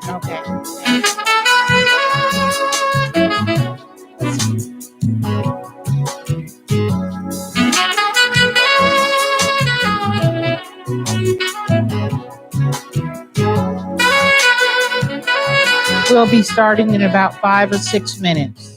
Okay. We'll be starting in about 5 or 6 minutes.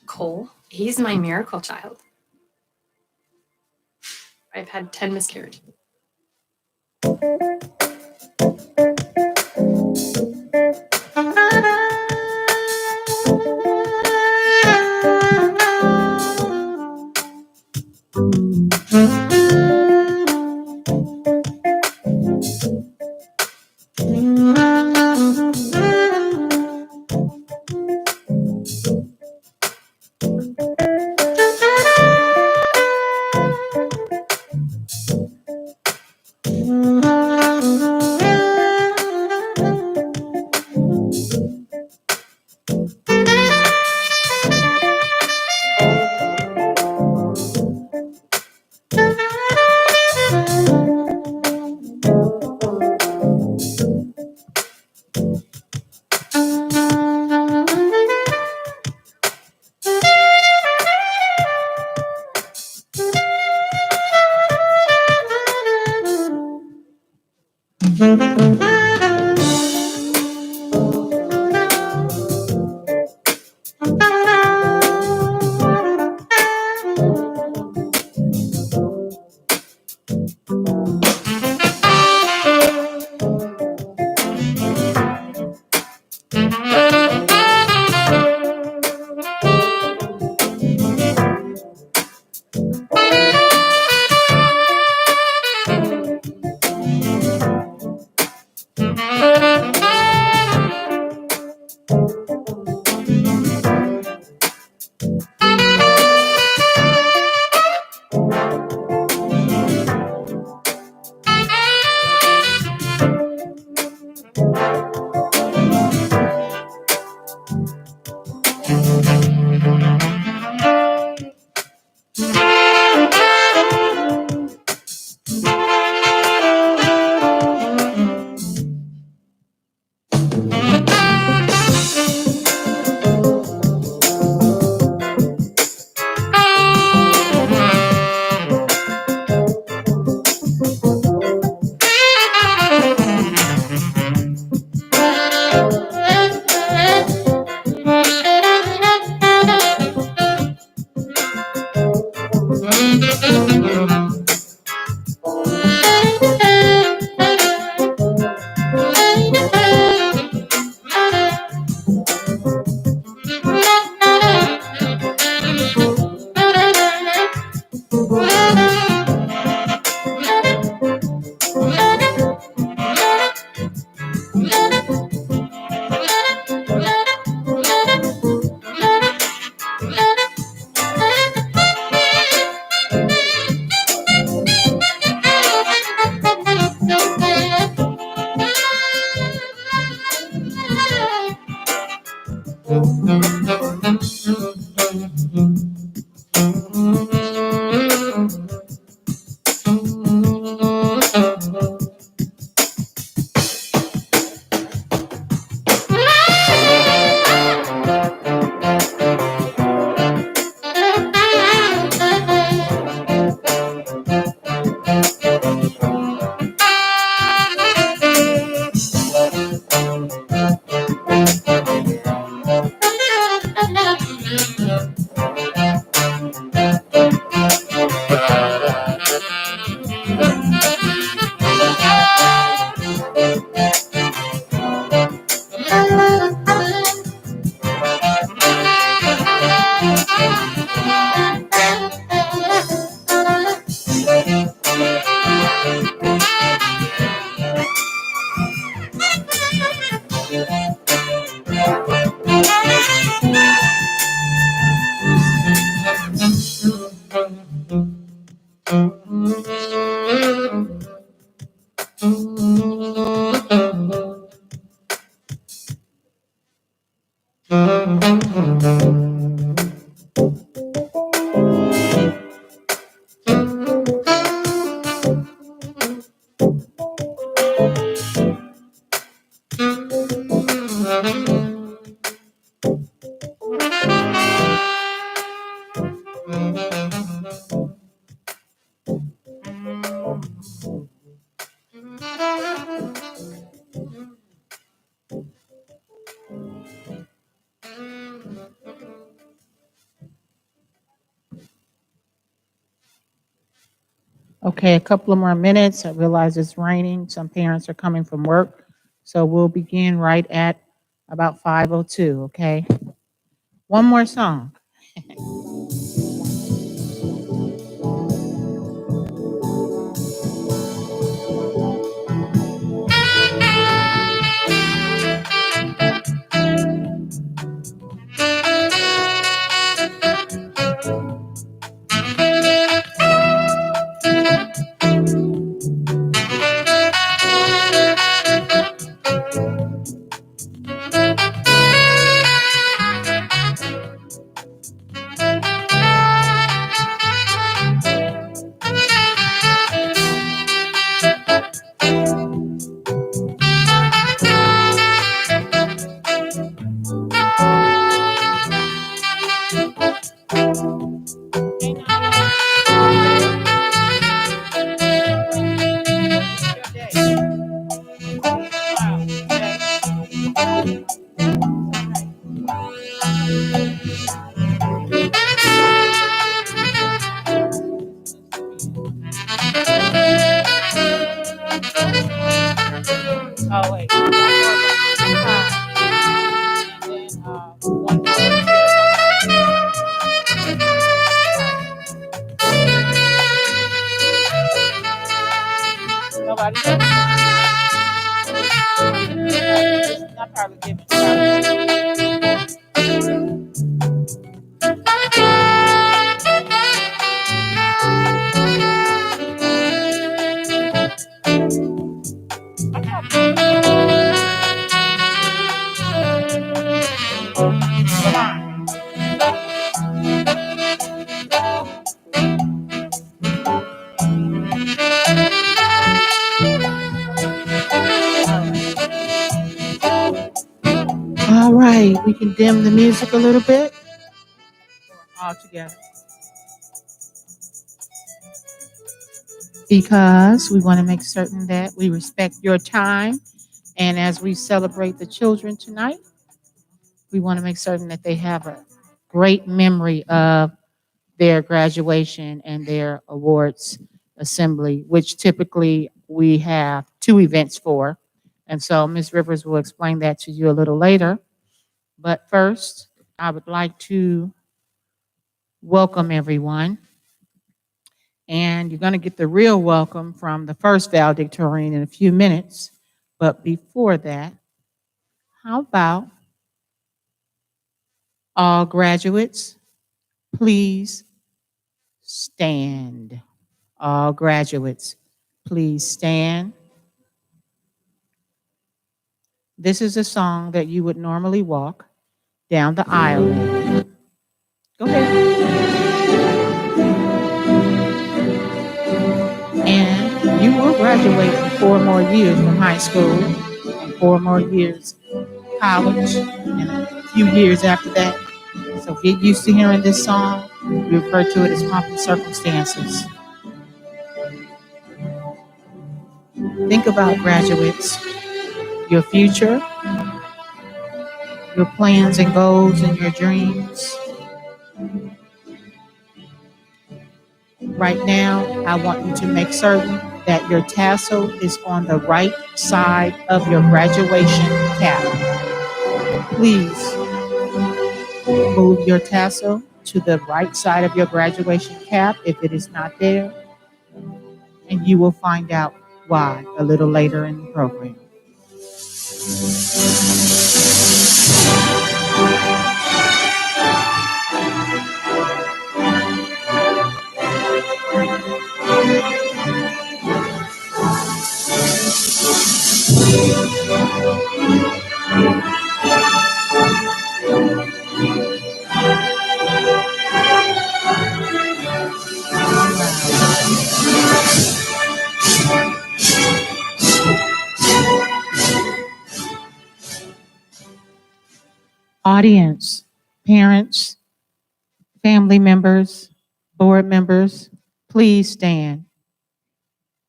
Cole, he's my miracle child. I've had 10 miscarriages. Okay, a couple of more minutes. I realize it's raining. Some parents are coming from work. So we'll begin right at about 5:02, okay? One more song. Oh, wait. One more and then one more. Nobody? I'll probably give it. Come on. All right, we can dim the music a little bit. All together. Because we want to make certain that we respect your time. And as we celebrate the children tonight, we want to make certain that they have a great memory of their graduation and their awards assembly, which typically we have two events for. And so Ms. Rivers will explain that to you a little later. But first, I would like to welcome everyone. And you're going to get the real welcome from the first valedictorian in a few minutes. But before that, how about all graduates, please stand. All graduates, please stand. This is a song that you would normally walk down the aisle in. Go ahead. And you will graduate in 4 more years from high school and 4 more years college and a few years after that. So get used to hearing this song. We refer to it as Pumping Circumstances. Think about graduates, your future, your plans and goals and your dreams. Right now, I want you to make certain that your tassel is on the right side of your graduation cap. Please move your tassel to the right side of your graduation cap if it is not there, and you will find out why a little later in the program. Audience, parents, family members, board members, please stand.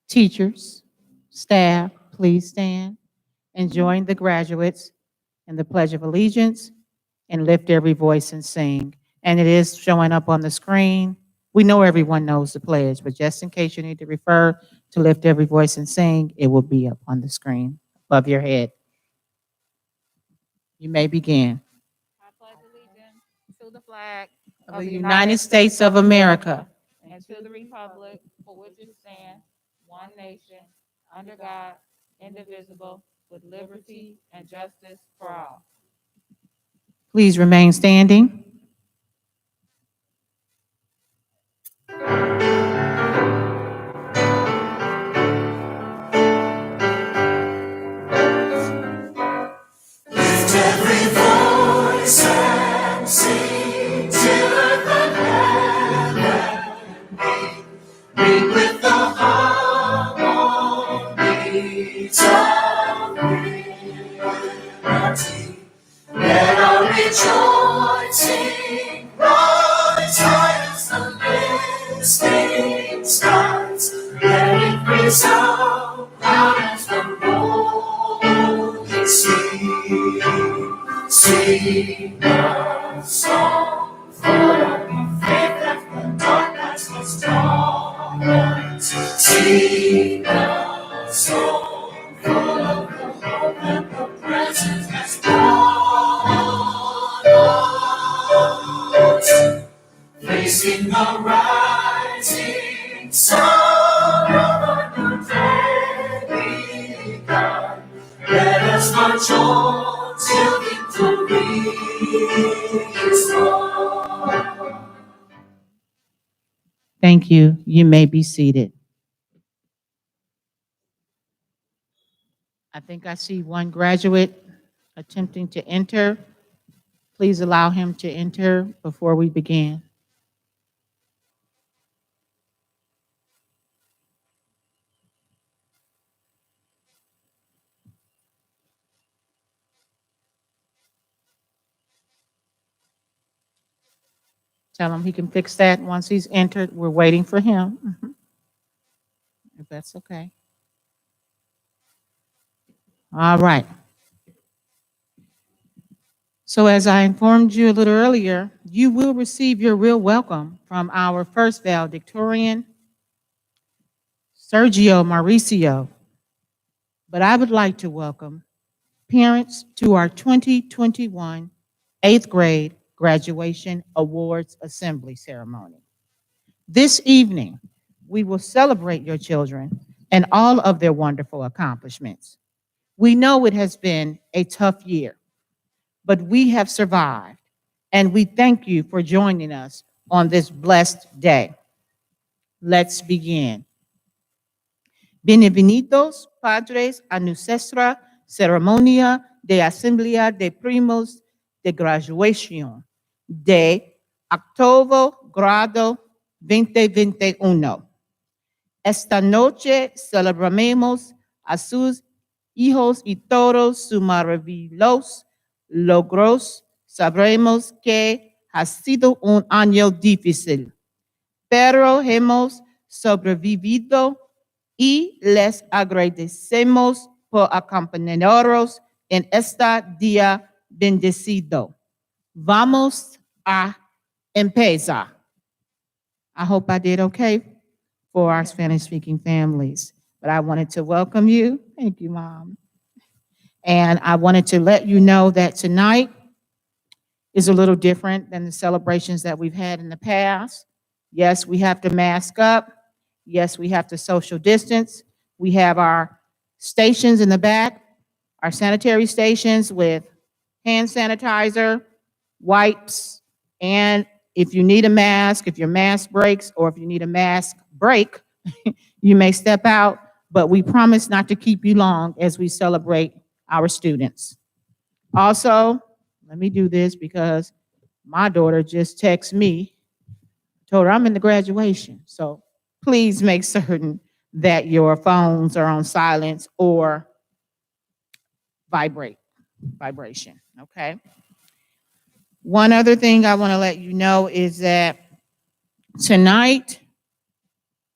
Teachers, staff, please stand and join the graduates in the Pledge of Allegiance and lift every voice and sing. And it is showing up on the screen. We know everyone knows the pledge, but just in case you need to refer to lift every voice and sing, it will be up on the screen above your head. You may begin. I pledge allegiance to the flag of the United States of America and to the republic for which it stands, one nation, under God, indivisible, with liberty and justice for all. Please remain standing. Every voice and sing till earth and heaven ring with the harmonies of liberty. Let our rejoicing rise high as the listening skies. Let it resound loud as the rolling sea. Sing a song full of faith that the dark night has taught. Sing a song full of the hope that the present has brought us. Facing the rising sun of a new day begun. Let us march on till victory is won. Thank you. You may be seated. I think I see one graduate attempting to enter. Please allow him to enter before we begin. Tell him he can fix that once he's entered. We're waiting for him. If that's okay. All right. So as I informed you a little earlier, you will receive your real welcome from our first valedictorian, Sergio Mauricio. But I would like to welcome parents to our 2021 eighth grade graduation awards assembly ceremony. This evening, we will celebrate your children and all of their wonderful accomplishments. We know it has been a tough year, but we have survived, and we thank you for joining us on this blessed day. Let's begin. Bienvenidos, padres, a nuestra ceremonia de asamblea de primos de graduación de octavo grado 2021. Esta noche celebramos a sus hijos y todos sus maravillosos logros. Sabremos que ha sido un año difícil, pero hemos sobrevivido y les agradecemos por acompañarnos en este día bendecido. Vamos a empezar. I hope I did okay for our Spanish-speaking families. But I wanted to welcome you. Thank you, Mom. And I wanted to let you know that tonight is a little different than the celebrations that we've had in the past. Yes, we have to mask up. Yes, we have to social distance. We have our stations in the back, our sanitary stations with hand sanitizer, wipes, and if you need a mask, if your mask breaks, or if you need a mask break, you may step out, but we promise not to keep you long as we celebrate our students. Also, let me do this because my daughter just texted me, told her I'm in the graduation. So please make certain that your phones are on silence or vibration, okay? One other thing I want to let you know is that tonight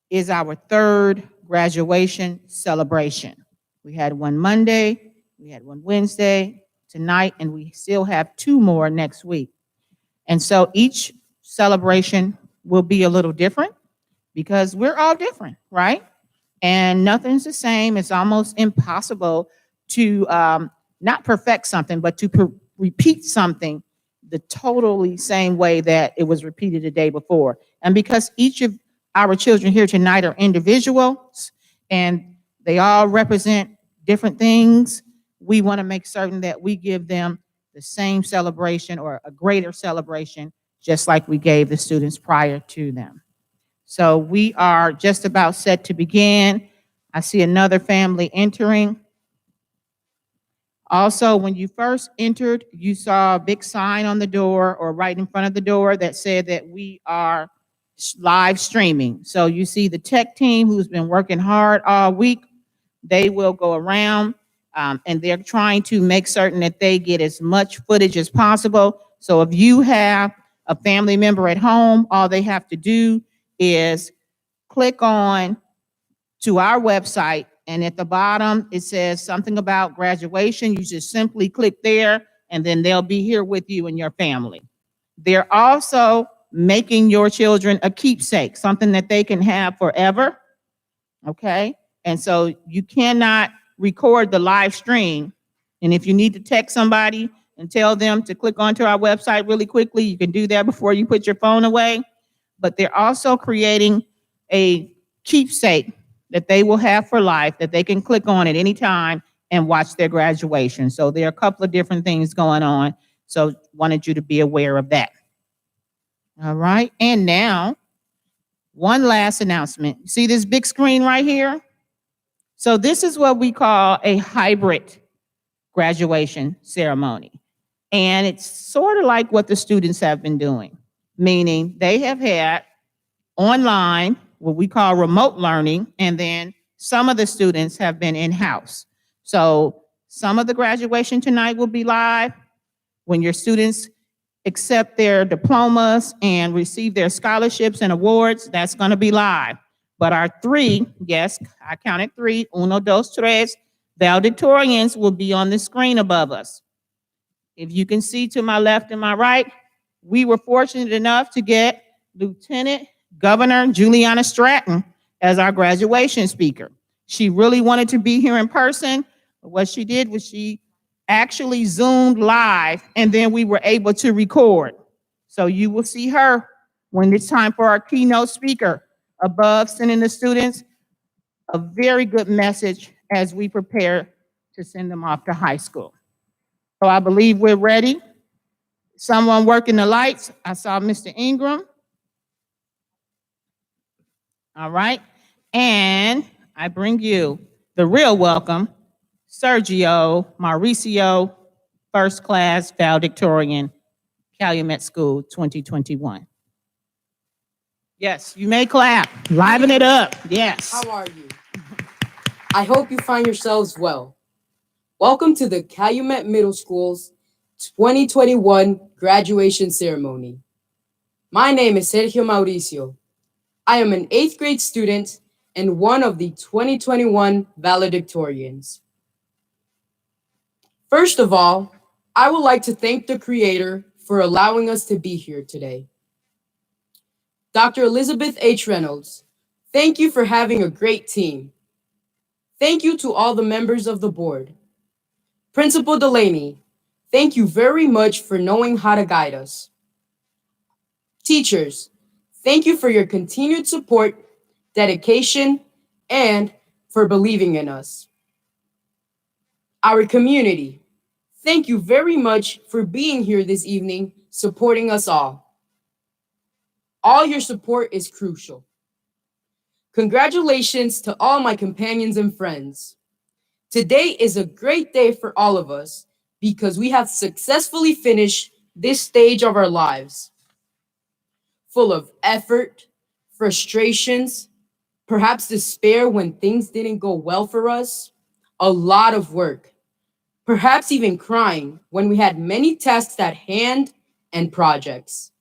is our third graduation celebration. We had one Monday, we had one Wednesday, tonight, and we still have two more next week. And so each celebration will be a little different because we're all different, right? And nothing's the same. It's almost impossible to not perfect something, but to repeat something the totally same way that it was repeated the day before. And because each of our children here tonight are individuals and they all represent different things, we want to make certain that we give them the same celebration or a greater celebration, just like we gave the students prior to them. So we are just about set to begin. I see another family entering. Also, when you first entered, you saw a big sign on the door or right in front of the door that said that we are live streaming. So you see the tech team who's been working hard all week. They will go around and they're trying to make certain that they get as much footage as possible. So if you have a family member at home, all they have to do is click on to our website, and at the bottom it says something about graduation. You just simply click there, and then they'll be here with you and your family. They're also making your children a keepsake, something that they can have forever. Okay? And so you cannot record the live stream. And if you need to text somebody and tell them to click onto our website really quickly, you can do that before you put your phone away. But they're also creating a keepsake that they will have for life that they can click on at any time and watch their graduation. So there are a couple of different things going on. So wanted you to be aware of that. All right. And now, one last announcement. See this big screen right here? So this is what we call a hybrid graduation ceremony. And it's sort of like what the students have been doing, meaning they have had online, what we call remote learning, and then some of the students have been in-house. So some of the graduation tonight will be live. When your students accept their diplomas and receive their scholarships and awards, that's going to be live. But our three, yes, I counted three, uno, dos, tres, valedictorians will be on the screen above us. If you can see to my left and my right, we were fortunate enough to get Lieutenant Governor Juliana Stratton as our graduation speaker. She really wanted to be here in person, but what she did was she actually Zoomed live, and then we were able to record. So you will see her when it's time for our keynote speaker above, sending the students a very good message as we prepare to send them off to high school. So I believe we're ready. Someone working the lights. I saw Mr. Ingram. All right. And I bring you the real welcome, Sergio Mauricio, first class valedictorian, Calumet School 2021. Yes, you may clap. Liven it up. Yes. How are you? I hope you find yourselves well. Welcome to the Calumet Middle School's 2021 graduation ceremony. My name is Sergio Mauricio. I am an 8th grade student and one of the 2021 valedictorians. First of all, I would like to thank the Creator for allowing us to be here today. Dr. Elizabeth H. Reynolds, thank you for having a great team. Thank you to all the members of the board. Principal Delaney, thank you very much for knowing how to guide us. Teachers, thank you for your continued support, dedication, and for believing in us. Our community, thank you very much for being here this evening, supporting us all. All your support is crucial. Congratulations to all my companions and friends. Today is a great day for all of us because we have successfully finished this stage of our lives. Full of effort, frustrations, perhaps despair when things didn't go well for us, a lot of work, perhaps even crying when we had many tasks at hand and projects.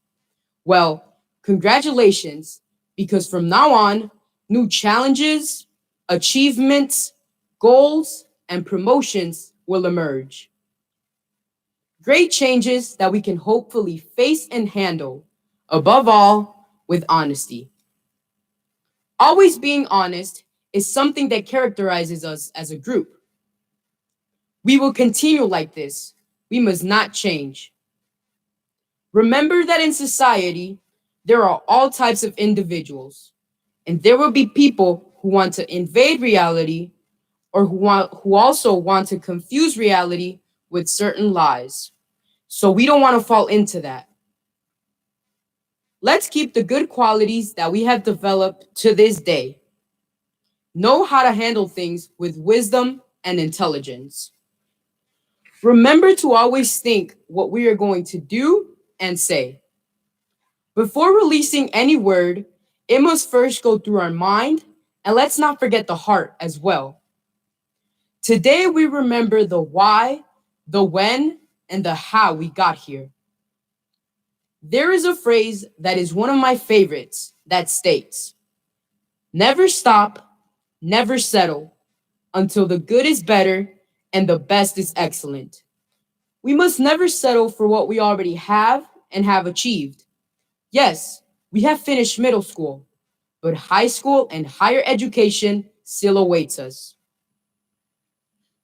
Well, congratulations, because from now on, new challenges, achievements, goals, and promotions will emerge. Great changes that we can hopefully face and handle, above all, with honesty. Always being honest is something that characterizes us as a group. We will continue like this. We must not change. Remember that in society, there are all types of individuals, and there will be people who want to invade reality or who also want to confuse reality with certain lies. So we don't want to fall into that. Let's keep the good qualities that we have developed to this day. Know how to handle things with wisdom and intelligence. Remember to always think what we are going to do and say. Before releasing any word, it must first go through our mind, and let's not forget the heart as well. Today, we remember the why, the when, and the how we got here. There is a phrase that is one of my favorites that states, never stop, never settle, until the good is better and the best is excellent. We must never settle for what we already have and have achieved. Yes, we have finished middle school, but high school and higher education still awaits us.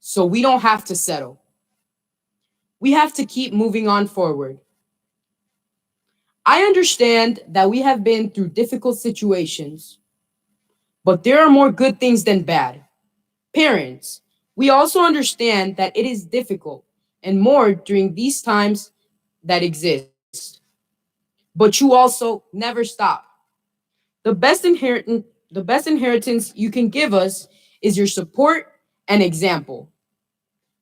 So we don't have to settle. We have to keep moving on forward. I understand that we have been through difficult situations, but there are more good things than bad. Parents, we also understand that it is difficult and more during these times that exist. But you also never stop. The best inheritance you can give us is your support and example.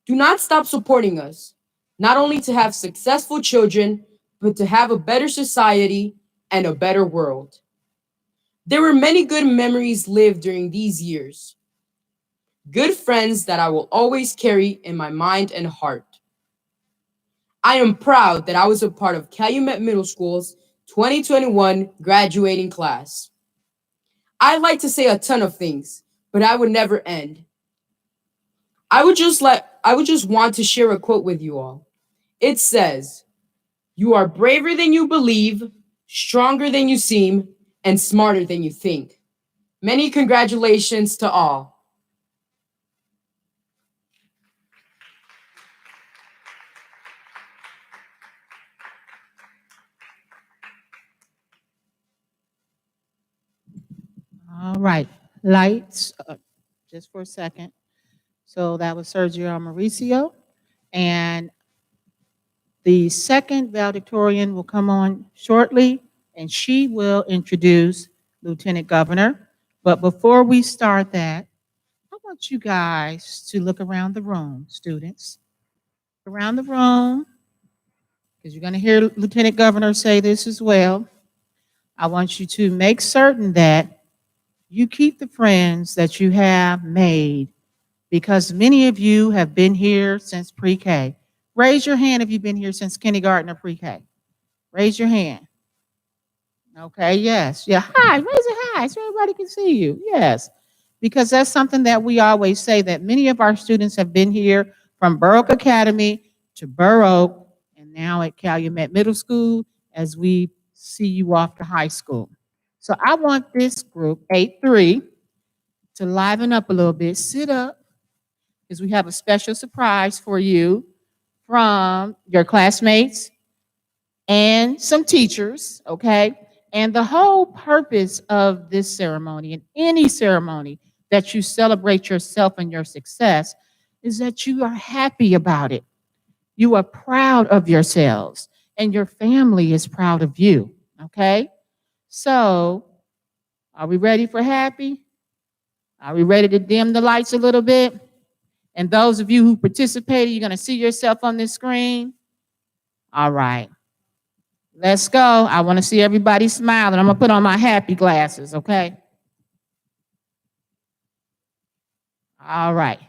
Do not stop supporting us, not only to have successful children, but to have a better society and a better world. There were many good memories lived during these years, good friends that I will always carry in my mind and heart. I am proud that I was a part of Calumet Middle School's 2021 graduating class. I'd like to say a ton of things, but I would never end. I would just want to share a quote with you all. It says, "You are braver than you believe, stronger than you seem, and smarter than you think." Many congratulations to all. All right, lights, just for a second. So that was Sergio Mauricio. And the second valedictorian will come on shortly, and she will introduce Lieutenant Governor. But before we start that, I want you guys to look around the room, students. Around the room, because you're going to hear Lieutenant Governor say this as well. I want you to make certain that you keep the friends that you have made, because many of you have been here since pre-K. Raise your hand if you've been here since kindergarten or pre-K. Raise your hand. Okay, yes. Yeah, hi, raise it high so everybody can see you. Yes, because that's something that we always say, that many of our students have been here from Burr Oak Academy to Burr Oak and now at Calumet Middle School as we see you off to high school. So I want this group, 8-3, to liven up a little bit. Sit up, because we have a special surprise for you from your classmates and some teachers, okay? And the whole purpose of this ceremony, and any ceremony that you celebrate yourself and your success, is that you are happy about it. You are proud of yourselves, and your family is proud of you, okay? So, are we ready for happy? Are we ready to dim the lights a little bit? And those of you who participated, you're going to see yourself on this screen. All right. Let's go. I want to see everybody smiling. I'm going to put on my happy glasses, okay? All right.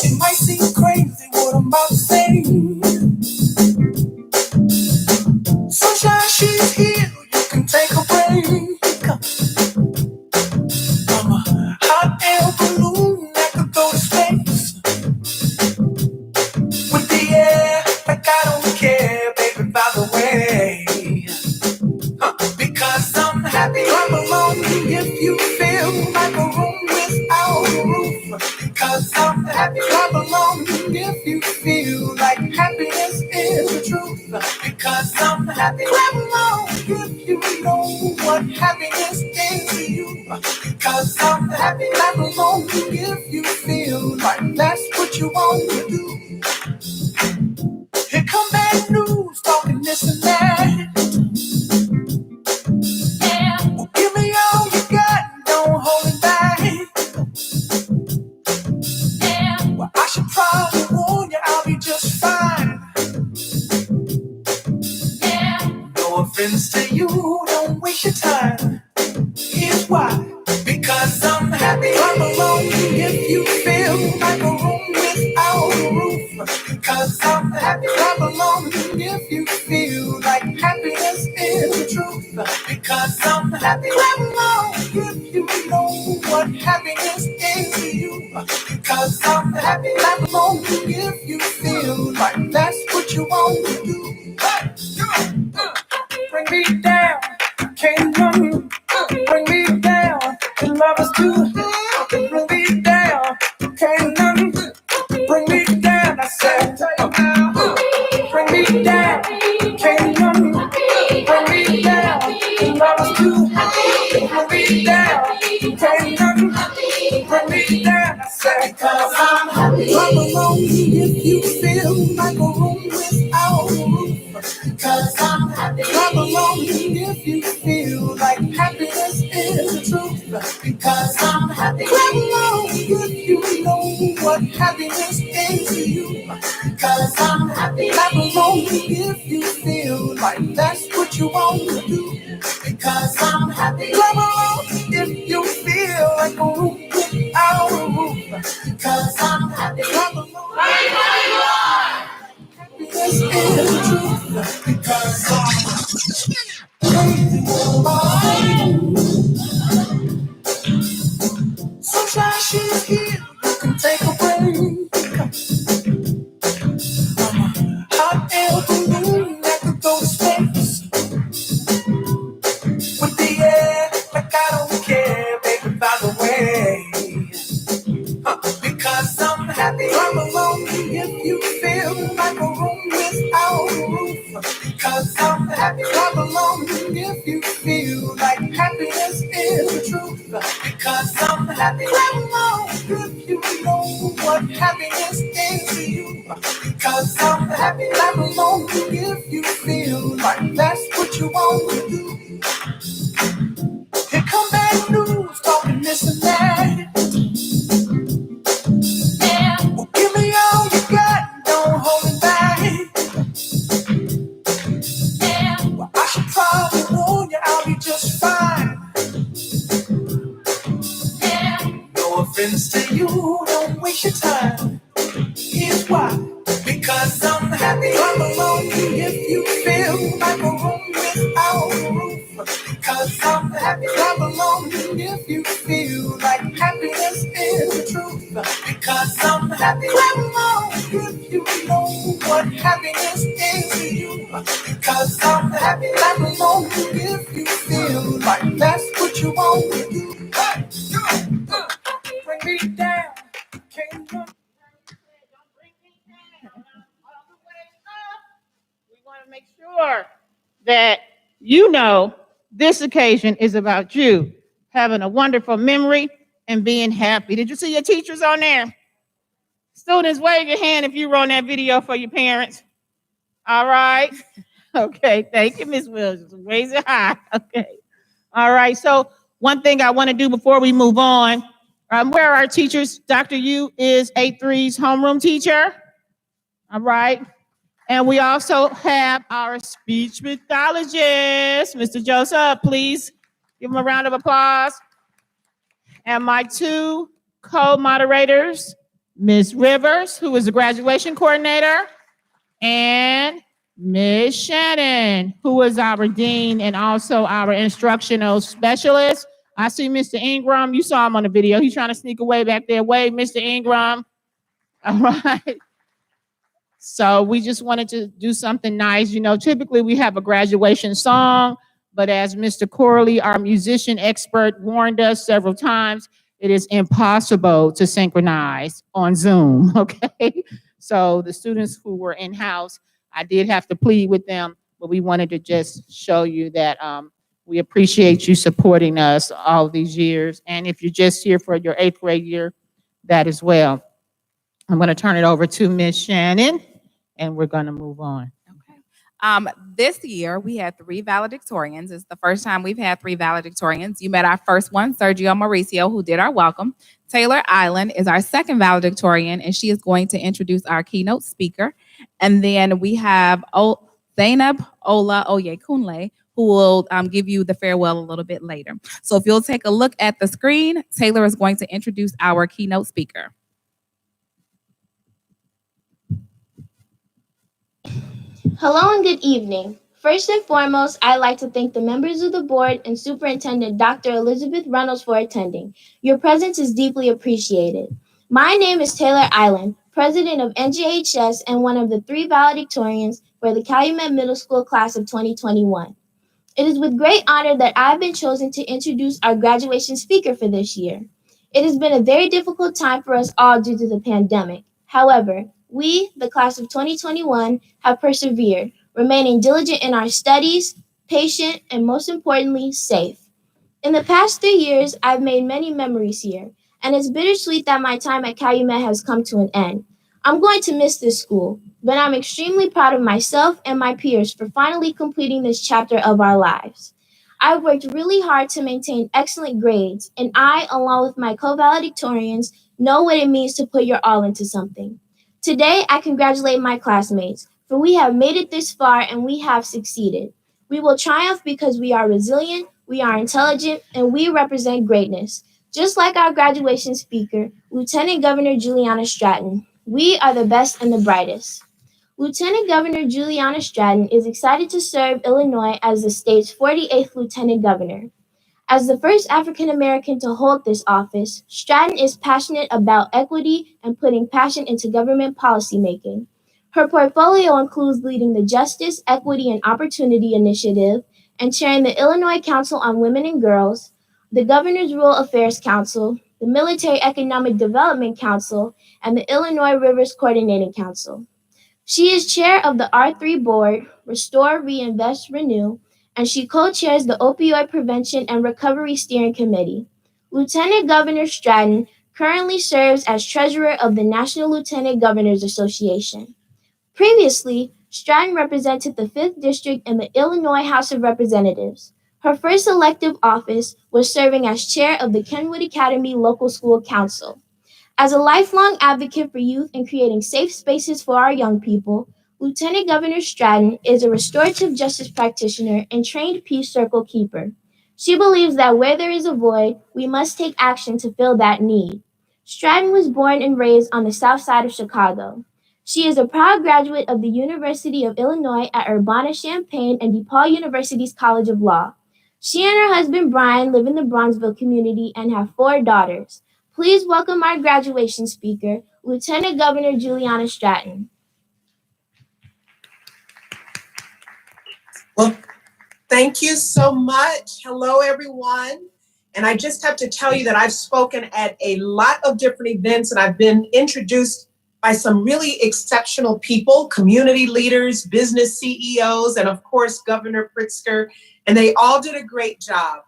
It might seem crazy what I'm about to say. Sunshine, she's here. You can take a break. I'm a hot air balloon that could go to space with the air. Like I don't care, baby. By the way, because I'm happy. I'm alone if you feel like a room without a roof. Because I'm happy. I'm alone if you feel like happiness is the truth. Because I'm happy. I'm alone if you know what happiness is to you. Because I'm happy. I'm alone if you feel like that's what you want to do. Here come bad news, talking this and that. Well, give me all you got, don't hold it back. Well, I should probably warn you, I'll be just fine. No offense to you, don't waste your time. Here's why. Because I'm happy. I'm alone if you feel like a room without a roof. Because I'm happy. I'm alone if you feel like happiness is the truth. Because I'm happy. I'm alone if you know what happiness is to you. Because I'm happy. I'm alone if you feel like that's what you want to do. Bring me down, can't run. Bring me down, the love is too hot. Bring me down, can't none. Bring me down, I said. Bring me down, can't none. Bring me down, the love is too hot. Bring me down, can't none. Bring me down, I said. Because I'm happy. Come along if you feel like a room without a roof. Because I'm happy. Come along if you feel like happiness is the truth. Because I'm happy. Come along if you know what happiness is to you. Because I'm happy. Come along if you feel like that's what you want to do. Because I'm happy. Come along if you feel like a room without a roof. Because I'm happy. Come along. Happiness is the truth. Because sunshine, she's here. You can take a break. Hot air balloon that could go to space with the air. Like I don't care, baby. By the way, because I'm happy. I'm alone if you feel like a room without a roof. Because I'm happy. I'm alone if you feel like happiness is the truth. Because I'm happy. I'm alone if you know what happiness is to you. Because I'm happy. I'm alone if you feel like that's what you want to do. Here come bad news, talking this and that. Well, give me all you got, don't hold it back. Well, I should probably warn you, I'll be just fine. No offense to you, don't waste your time. Here's why. Because I'm happy. I'm alone if you feel like a room without a roof. Because I'm happy. I'm alone if you feel like happiness is the truth. Because I'm happy. I'm alone if you know what happiness is to you. Because I'm happy. I'm alone if you feel like that's what you want to do. Bring me down. Can't run. We want to make sure that you know this occasion is about you having a wonderful memory and being happy. Did you see your teachers on there? Students, wave your hand if you were on that video for your parents. All right. Okay, thank you, Ms. Williams. Raise it high. Okay. All right. So one thing I want to do before we move on, where are our teachers? Dr. Yu is 8-3's homeroom teacher. All right. And we also have our speech pathologist, Mr. Joseph. Please give him a round of applause. And my two co-moderators, Ms. Rivers, who is the graduation coordinator, and Ms. Shannon, who is our dean and also our instructional specialist. I see Mr. Ingram. You saw him on the video. He's trying to sneak away back there. Wave, Mr. Ingram. All right. So we just wanted to do something nice. You know, typically we have a graduation song, but as Mr. Corley, our musician expert, warned us several times, it is impossible to synchronize on Zoom, okay? So the students who were in-house, I did have to plead with them, but we wanted to just show you that we appreciate you supporting us all these years. And if you're just here for your 8th grade year, that as well. I'm going to turn it over to Ms. Shannon, and we're going to move on. Okay. This year we had 3 valedictorians. It's the first time we've had 3 valedictorians. You met our first one, Sergio Mauricio, who did our welcome. Taylor Island is our second valedictorian, and she is going to introduce our keynote speaker. And then we have Zainab Ola Oyekunle, who will give you the farewell a little bit later. So if you'll take a look at the screen, Taylor is going to introduce our keynote speaker. Hello and good evening. First and foremost, I'd like to thank the members of the board and Superintendent Dr. Elizabeth Reynolds for attending. Your presence is deeply appreciated. My name is Taylor Island, president of NJHS and one of the 3 valedictorians for the Calumet Middle School class of 2021. It is with great honor that I've been chosen to introduce our graduation speaker for this year. It has been a very difficult time for us all due to the pandemic. However, we, the class of 2021, have persevered, remaining diligent in our studies, patient, and most importantly, safe. In the past 3 years, I've made many memories here, and it's bittersweet that my time at Calumet has come to an end. I'm going to miss this school, but I'm extremely proud of myself and my peers for finally completing this chapter of our lives. I've worked really hard to maintain excellent grades, and I, along with my co-valedictorians, know what it means to put your all into something. Today, I congratulate my classmates, for we have made it this far and we have succeeded. We will triumph because we are resilient, we are intelligent, and we represent greatness. Just like our graduation speaker, Lieutenant Governor Juliana Stratton, we are the best and the brightest. Lieutenant Governor Juliana Stratton is excited to serve Illinois as the state's 48th Lieutenant Governor. As the first African American to hold this office, Stratton is passionate about equity and putting passion into government policymaking. Her portfolio includes leading the Justice, Equity, and Opportunity Initiative and chairing the Illinois Council on Women and Girls, the Governor's Rural Affairs Council, the Military Economic Development Council, and the Illinois Rivers Coordinating Council. She is chair of the R3 board, Restore, Reinvest, Renew, and she co-chairs the Opioid Prevention and Recovery Steering Committee. Lieutenant Governor Stratton currently serves as treasurer of the National Lieutenant Governors Association. Previously, Stratton represented the 5th District in the Illinois House of Representatives. Her first elective office was serving as chair of the Kenwood Academy Local School Council. As a lifelong advocate for youth and creating safe spaces for our young people, Lieutenant Governor Stratton is a restorative justice practitioner and trained peace circle keeper. She believes that where there is a void, we must take action to fill that need. Stratton was born and raised on the south side of Chicago. She is a proud graduate of the University of Illinois at Urbana-Champaign and DePaul University's College of Law. She and her husband Brian live in the Bronzeville community and have 4 daughters. Please welcome our graduation speaker, Lieutenant Governor Juliana Stratton. Well, thank you so much. Hello, everyone. And I just have to tell you that I've spoken at a lot of different events and I've been introduced by some really exceptional people, community leaders, business CEOs, and of course, Governor Pritzker, and they all did a great job.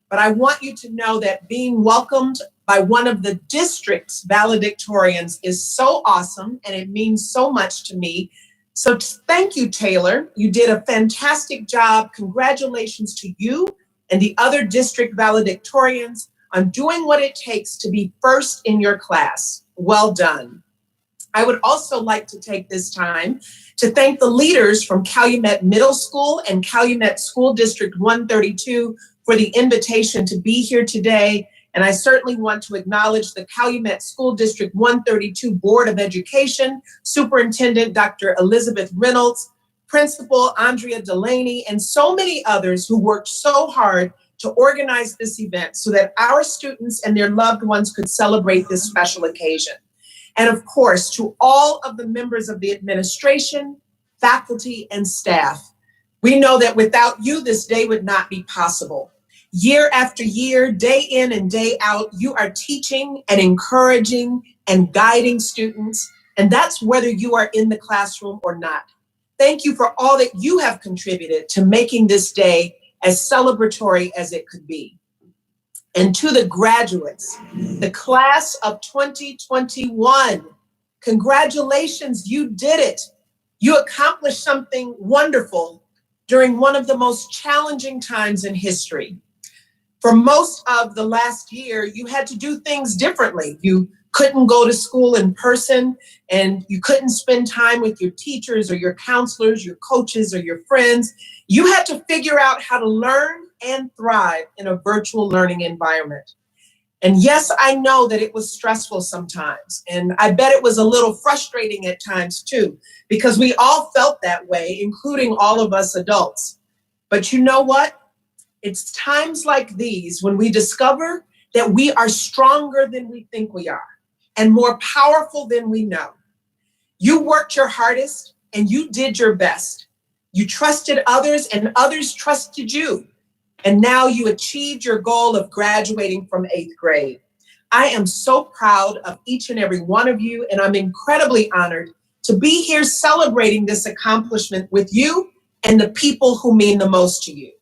But I want you to know that being welcomed by one of the district's valedictorians is so awesome, and it means so much to me. So thank you, Taylor. You did a fantastic job. Congratulations to you and the other district valedictorians on doing what it takes to be first in your class. Well done. I would also like to take this time to thank the leaders from Calumet Middle School and Calumet School District 132 for the invitation to be here today. And I certainly want to acknowledge the Calumet School District 132 Board of Education, Superintendent Dr. Elizabeth Reynolds, Principal Andrea Delaney, and so many others who worked so hard to organize this event so that our students and their loved ones could celebrate this special occasion. And of course, to all of the members of the administration, faculty, and staff, we know that without you, this day would not be possible. Year after year, day in and day out, you are teaching and encouraging and guiding students, and that's whether you are in the classroom or not. Thank you for all that you have contributed to making this day as celebratory as it could be. And to the graduates, the class of 2021, congratulations, you did it. You accomplished something wonderful during one of the most challenging times in history. For most of the last year, you had to do things differently. You couldn't go to school in person, and you couldn't spend time with your teachers or your counselors, your coaches, or your friends. You had to figure out how to learn and thrive in a virtual learning environment. And yes, I know that it was stressful sometimes, and I bet it was a little frustrating at times too, because we all felt that way, including all of us adults. But you know what? It's times like these when we discover that we are stronger than we think we are and more powerful than we know. You worked your hardest and you did your best. You trusted others and others trusted you. And now you achieved your goal of graduating from 8th grade. I am so proud of each and every one of you, and I'm incredibly honored to be here celebrating this accomplishment with you and the people who mean the most to you.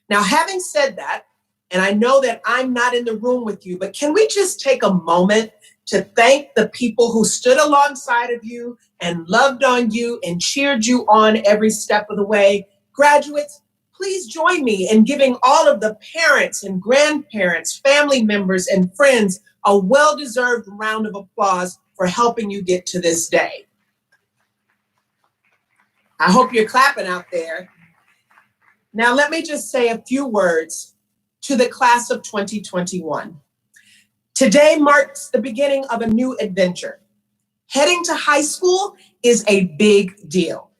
Now, having said that, and I know that I'm not in the room with you, but can we just take a moment to thank the people who stood alongside of you and loved on you and cheered you on every step of the way? Graduates, please join me in giving all of the parents and grandparents, family members, and friends a well-deserved round of applause for helping you get to this day. I hope you're clapping out there. Now, let me just say a few words to the class of 2021. Today marks the beginning of a new adventure. Heading to high school is a big deal,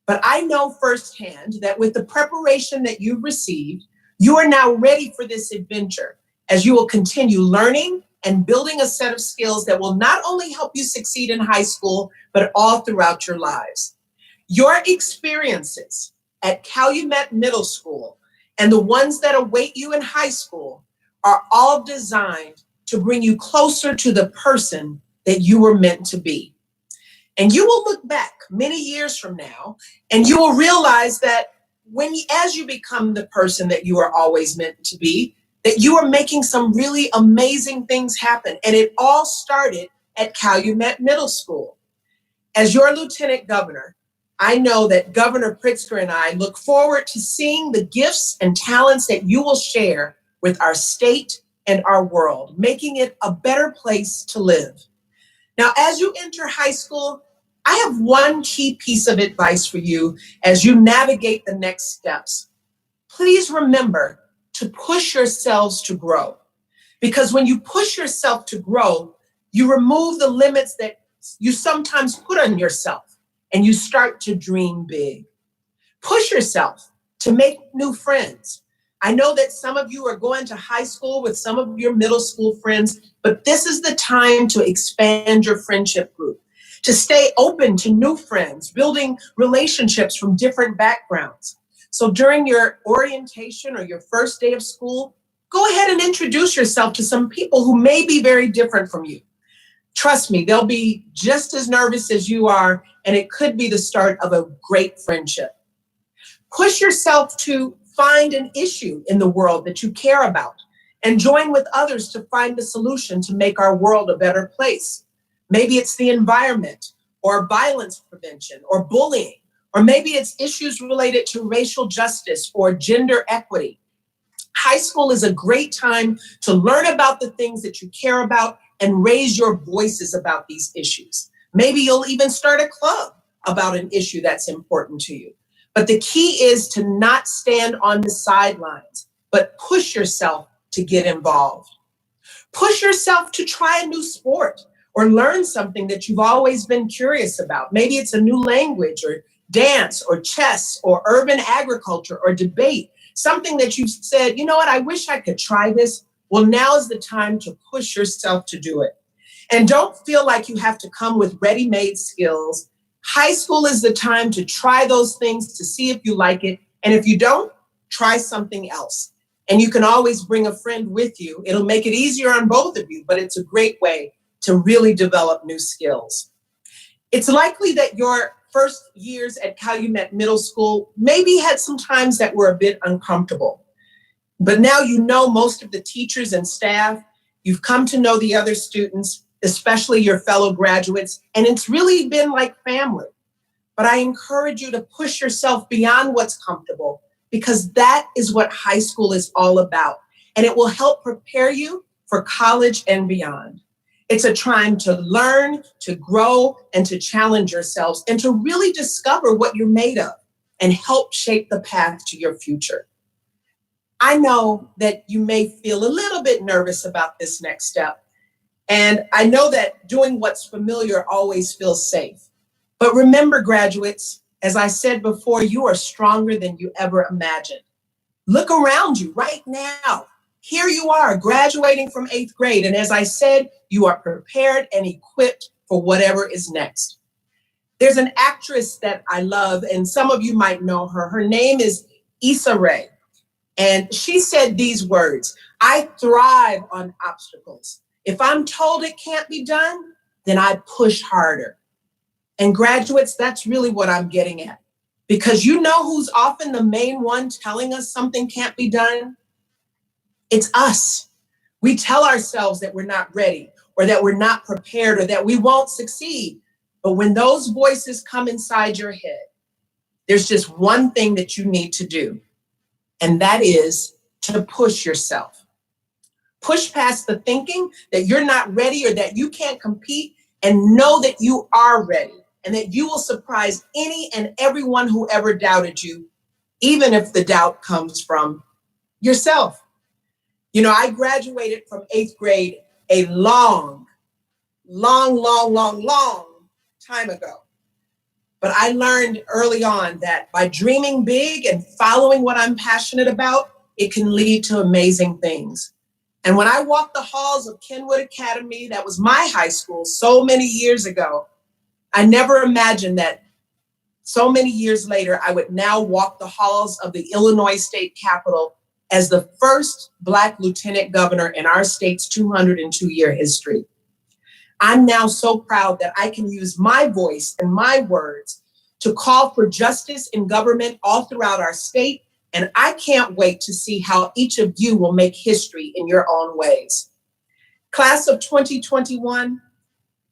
but I know firsthand that with the preparation that you've received, you are now ready for this adventure as you will continue learning and building a set of skills that will not only help you succeed in high school, but all throughout your lives. Your experiences at Calumet Middle School and the ones that await you in high school are all designed to bring you closer to the person that you were meant to be. And you will look back many years from now and you will realize that as you become the person that you are always meant to be, that you are making some really amazing things happen. And it all started at Calumet Middle School. As your Lieutenant Governor, I know that Governor Pritzker and I look forward to seeing the gifts and talents that you will share with our state and our world, making it a better place to live. Now, as you enter high school, I have one key piece of advice for you as you navigate the next steps. Please remember to push yourselves to grow, because when you push yourself to grow, you remove the limits that you sometimes put on yourself. And you start to dream big. Push yourself to make new friends. I know that some of you are going to high school with some of your middle school friends, but this is the time to expand your friendship group, to stay open to new friends, building relationships from different backgrounds. So during your orientation or your first day of school, go ahead and introduce yourself to some people who may be very different from you. Trust me, they'll be just as nervous as you are, and it could be the start of a great friendship. Push yourself to find an issue in the world that you care about and join with others to find a solution to make our world a better place. Maybe it's the environment or violence prevention or bullying, or maybe it's issues related to racial justice or gender equity. High school is a great time to learn about the things that you care about and raise your voices about these issues. Maybe you'll even start a club about an issue that's important to you. But the key is to not stand on the sidelines, but push yourself to get involved. Push yourself to try a new sport or learn something that you've always been curious about. Maybe it's a new language or dance or chess or urban agriculture or debate, something that you've said, you know what, I wish I could try this. Well, now is the time to push yourself to do it. And don't feel like you have to come with ready-made skills. High school is the time to try those things to see if you like it. And if you don't, try something else. And you can always bring a friend with you. It'll make it easier on both of you, but it's a great way to really develop new skills. It's likely that your first years at Calumet Middle School maybe had some times that were a bit uncomfortable. But now you know most of the teachers and staff. You've come to know the other students, especially your fellow graduates, and it's really been like family. But I encourage you to push yourself beyond what's comfortable, because that is what high school is all about. And it will help prepare you for college and beyond. It's a time to learn, to grow, and to challenge yourselves, and to really discover what you're made of and help shape the path to your future. I know that you may feel a little bit nervous about this next step. And I know that doing what's familiar always feels safe. But remember, graduates, as I said before, you are stronger than you ever imagined. Look around you right now. Here you are, graduating from 8th grade. And as I said, you are prepared and equipped for whatever is next. There's an actress that I love, and some of you might know her. Her name is Issa Rae. And she said these words: I thrive on obstacles. If I'm told it can't be done, then I push harder. And graduates, that's really what I'm getting at. Because you know who's often the main one telling us something can't be done? It's us. We tell ourselves that we're not ready, or that we're not prepared, or that we won't succeed. But when those voices come inside your head, there's just one thing that you need to do, and that is to push yourself. Push past the thinking that you're not ready or that you can't compete, and know that you are ready, and that you will surprise any and everyone who ever doubted you, even if the doubt comes from yourself. You know, I graduated from 8th grade a long time ago. But I learned early on that by dreaming big and following what I'm passionate about, it can lead to amazing things. And when I walked the halls of Kenwood Academy, that was my high school so many years ago, I never imagined that so many years later, I would now walk the halls of the Illinois State Capitol as the first Black lieutenant governor in our state's 202-year history. I'm now so proud that I can use my voice and my words to call for justice in government all throughout our state, and I can't wait to see how each of you will make history in your own ways. Class of 2021,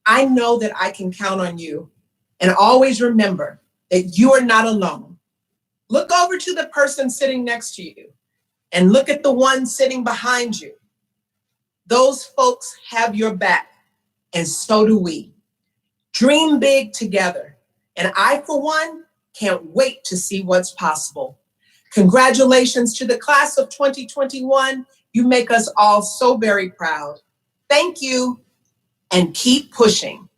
I know that I can count on you, and always remember that you are not alone. Look over to the person sitting next to you, and look at the one sitting behind you. Those folks have your back, and so do we. Dream big together. And I, for one, can't wait to see what's possible. Congratulations to the class of 2021. You make us all so very proud. Thank you, and keep pushing.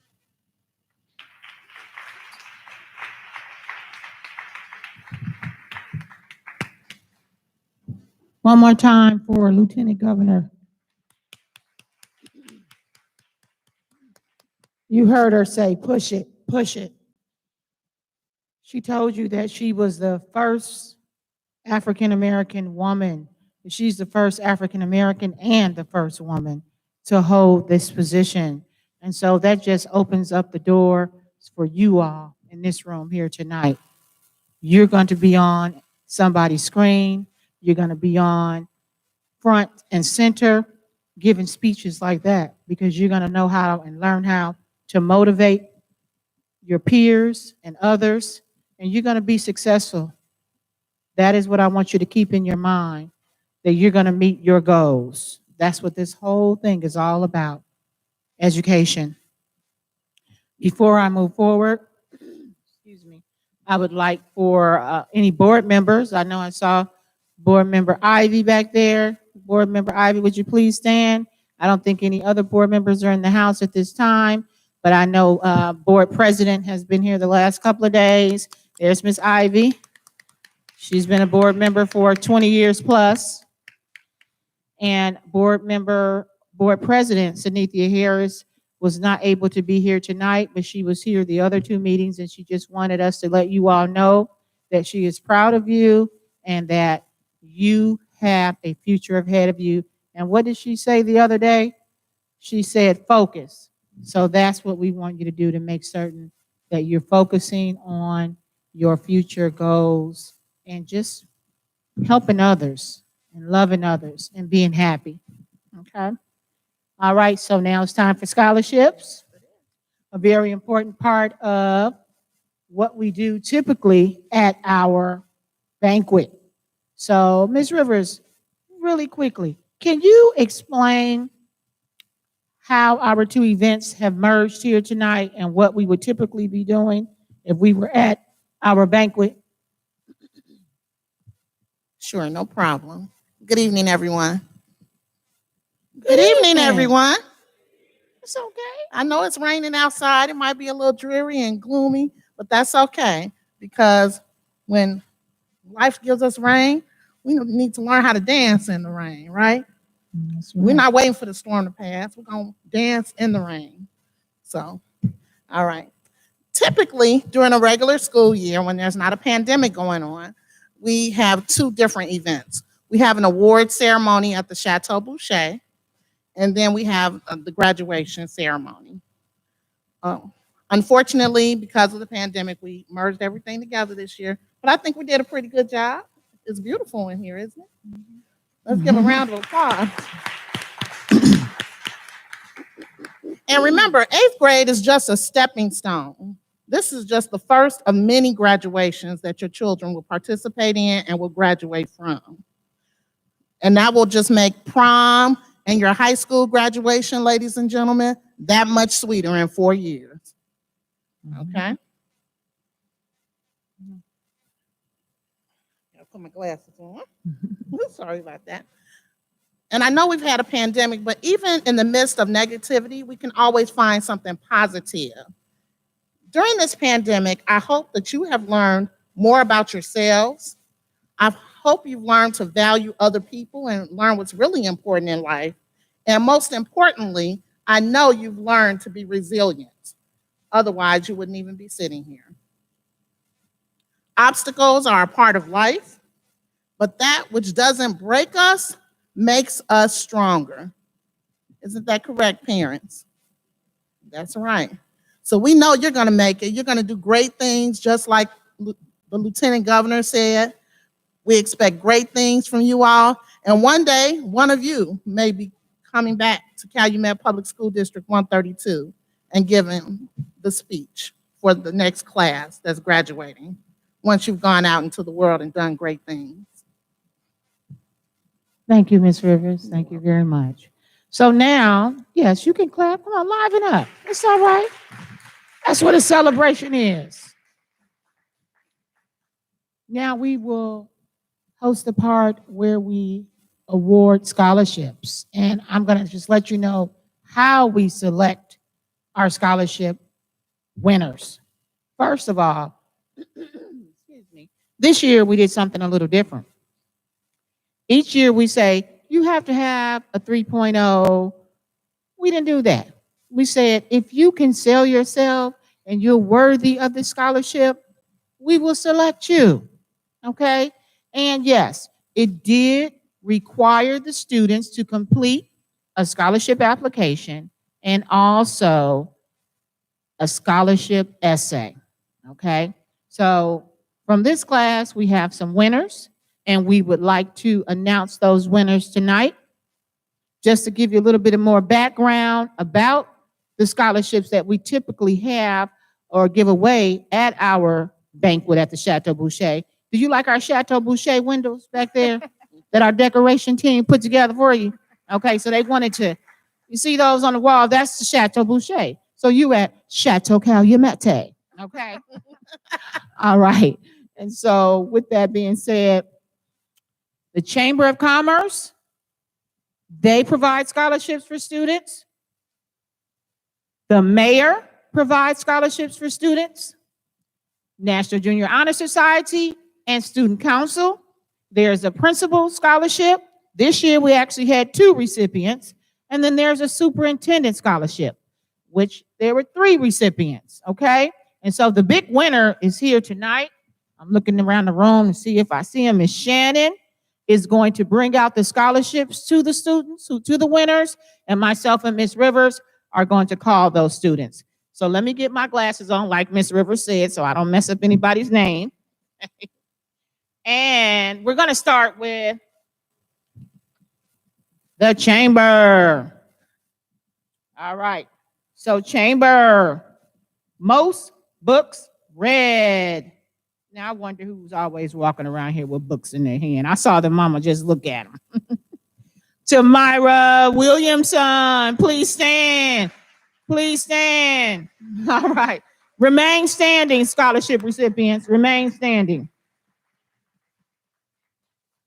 One more time for Lieutenant Governor. You heard her say, push it, push it. She told you that she was the first African-American woman. She's the first African-American and the first woman to hold this position. And so that just opens up the door for you all in this room here tonight. You're going to be on somebody's screen. You're going to be on front and center giving speeches like that, because you're going to know how and learn how to motivate your peers and others, and you're going to be successful. That is what I want you to keep in your mind, that you're going to meet your goals. That's what this whole thing is all about, education. Before I move forward, excuse me, I would like for any board members, I know I saw board member Ivy back there. Board member Ivy, would you please stand? I don't think any other board members are in the house at this time, but I know board president has been here the last couple of days. There's Miss Ivy. She's been a board member for 20 years plus. And board president, Sanithia Harris, was not able to be here tonight, but she was here the other two meetings, and she just wanted us to let you all know that she is proud of you and that you have a future ahead of you. And what did she say the other day? She said, focus. So that's what we want you to do, to make certain that you're focusing on your future goals and just helping others and loving others and being happy. Okay? All right, so now it's time for scholarships. A very important part of what we do typically at our banquet. So, Ms. Rivers, really quickly, can you explain how our two events have merged here tonight and what we would typically be doing if we were at our banquet? Sure, no problem. Good evening, everyone. Good evening. everyone. It's okay. I know it's raining outside. It might be a little dreary and gloomy, but that's okay because when life gives us rain, we need to learn how to dance in the rain, right? We're not waiting for the storm to pass. We're going to dance in the rain. So, all right. Typically, during a regular school year, when there's not a pandemic going on, we have two different events. We have an award ceremony at the Chateau Boucher, and then we have the graduation ceremony. Unfortunately, because of the pandemic, we merged everything together this year, but I think we did a pretty good job. It's beautiful in here, isn't it? Let's give a round of applause. And remember, 8th grade is just a stepping stone. This is just the first of many graduations that your children will participate in and will graduate from. And that will just make prom and your high school graduation, ladies and gentlemen, that much sweeter in 4 years. Okay? I'll put my glasses on. Sorry about that. And I know we've had a pandemic, but even in the midst of negativity, we can always find something positive. During this pandemic, I hope that you have learned more about yourselves. I hope you've learned to value other people and learn what's really important in life. And most importantly, I know you've learned to be resilient. Otherwise, you wouldn't even be sitting here. Obstacles are a part of life, but that which doesn't break us makes us stronger. Isn't that correct, parents? That's right. So we know you're going to make it. You're going to do great things, just like the lieutenant governor said. We expect great things from you all. And one day, one of you may be coming back to Calumet Public School District 132 and giving the speech for the next class that's graduating once you've gone out into the world and done great things. Thank you, Ms. Rivers. Thank you very much. So now, yes, you can clap. Come on, liven up. It's all right. That's what a celebration is. Now we will host the part where we award scholarships. And I'm going to just let you know how we select our scholarship winners. First of all, excuse me, this year we did something a little different. Each year we say, you have to have a 3.0. We didn't do that. We said, if you can sell yourself and you're worthy of the scholarship, we will select you, okay? And yes, it did require the students to complete a scholarship application and also a scholarship essay, okay? So from this class, we have some winners, and we would like to announce those winners tonight. Just to give you a little bit of more background about the scholarships that we typically have, or give away at our banquet at the Chateau Boucher. Did you like our Chateau Boucher windows back there that our decoration team put together for you? Okay, so they wanted to, you see those on the wall? That's the Chateau Boucher. So you at Chateau Calumet. Okay. All right. And so with that being said, the Chamber of Commerce, they provide scholarships for students. The mayor provides scholarships for students. National Junior Honor Society and Student Council. There's a principal scholarship. This year we actually had 2 recipients. And then there's a superintendent scholarship, which there were 3 recipients, okay? And so the big winner is here tonight. I'm looking around the room to see if I see him. Miss Shannon is going to bring out the scholarships to the students, to the winners, and myself and Miss Rivers are going to call those students. So let me get my glasses on, like Miss Rivers said, so I don't mess up anybody's name. And we're going to start with the chamber. All right. So chamber, most books read. Now I wonder who's always walking around here with books in their hand. I saw the mama just look at them. Tamira Williamson, please stand. Please stand. All right. Remain standing, scholarship recipients. Remain standing.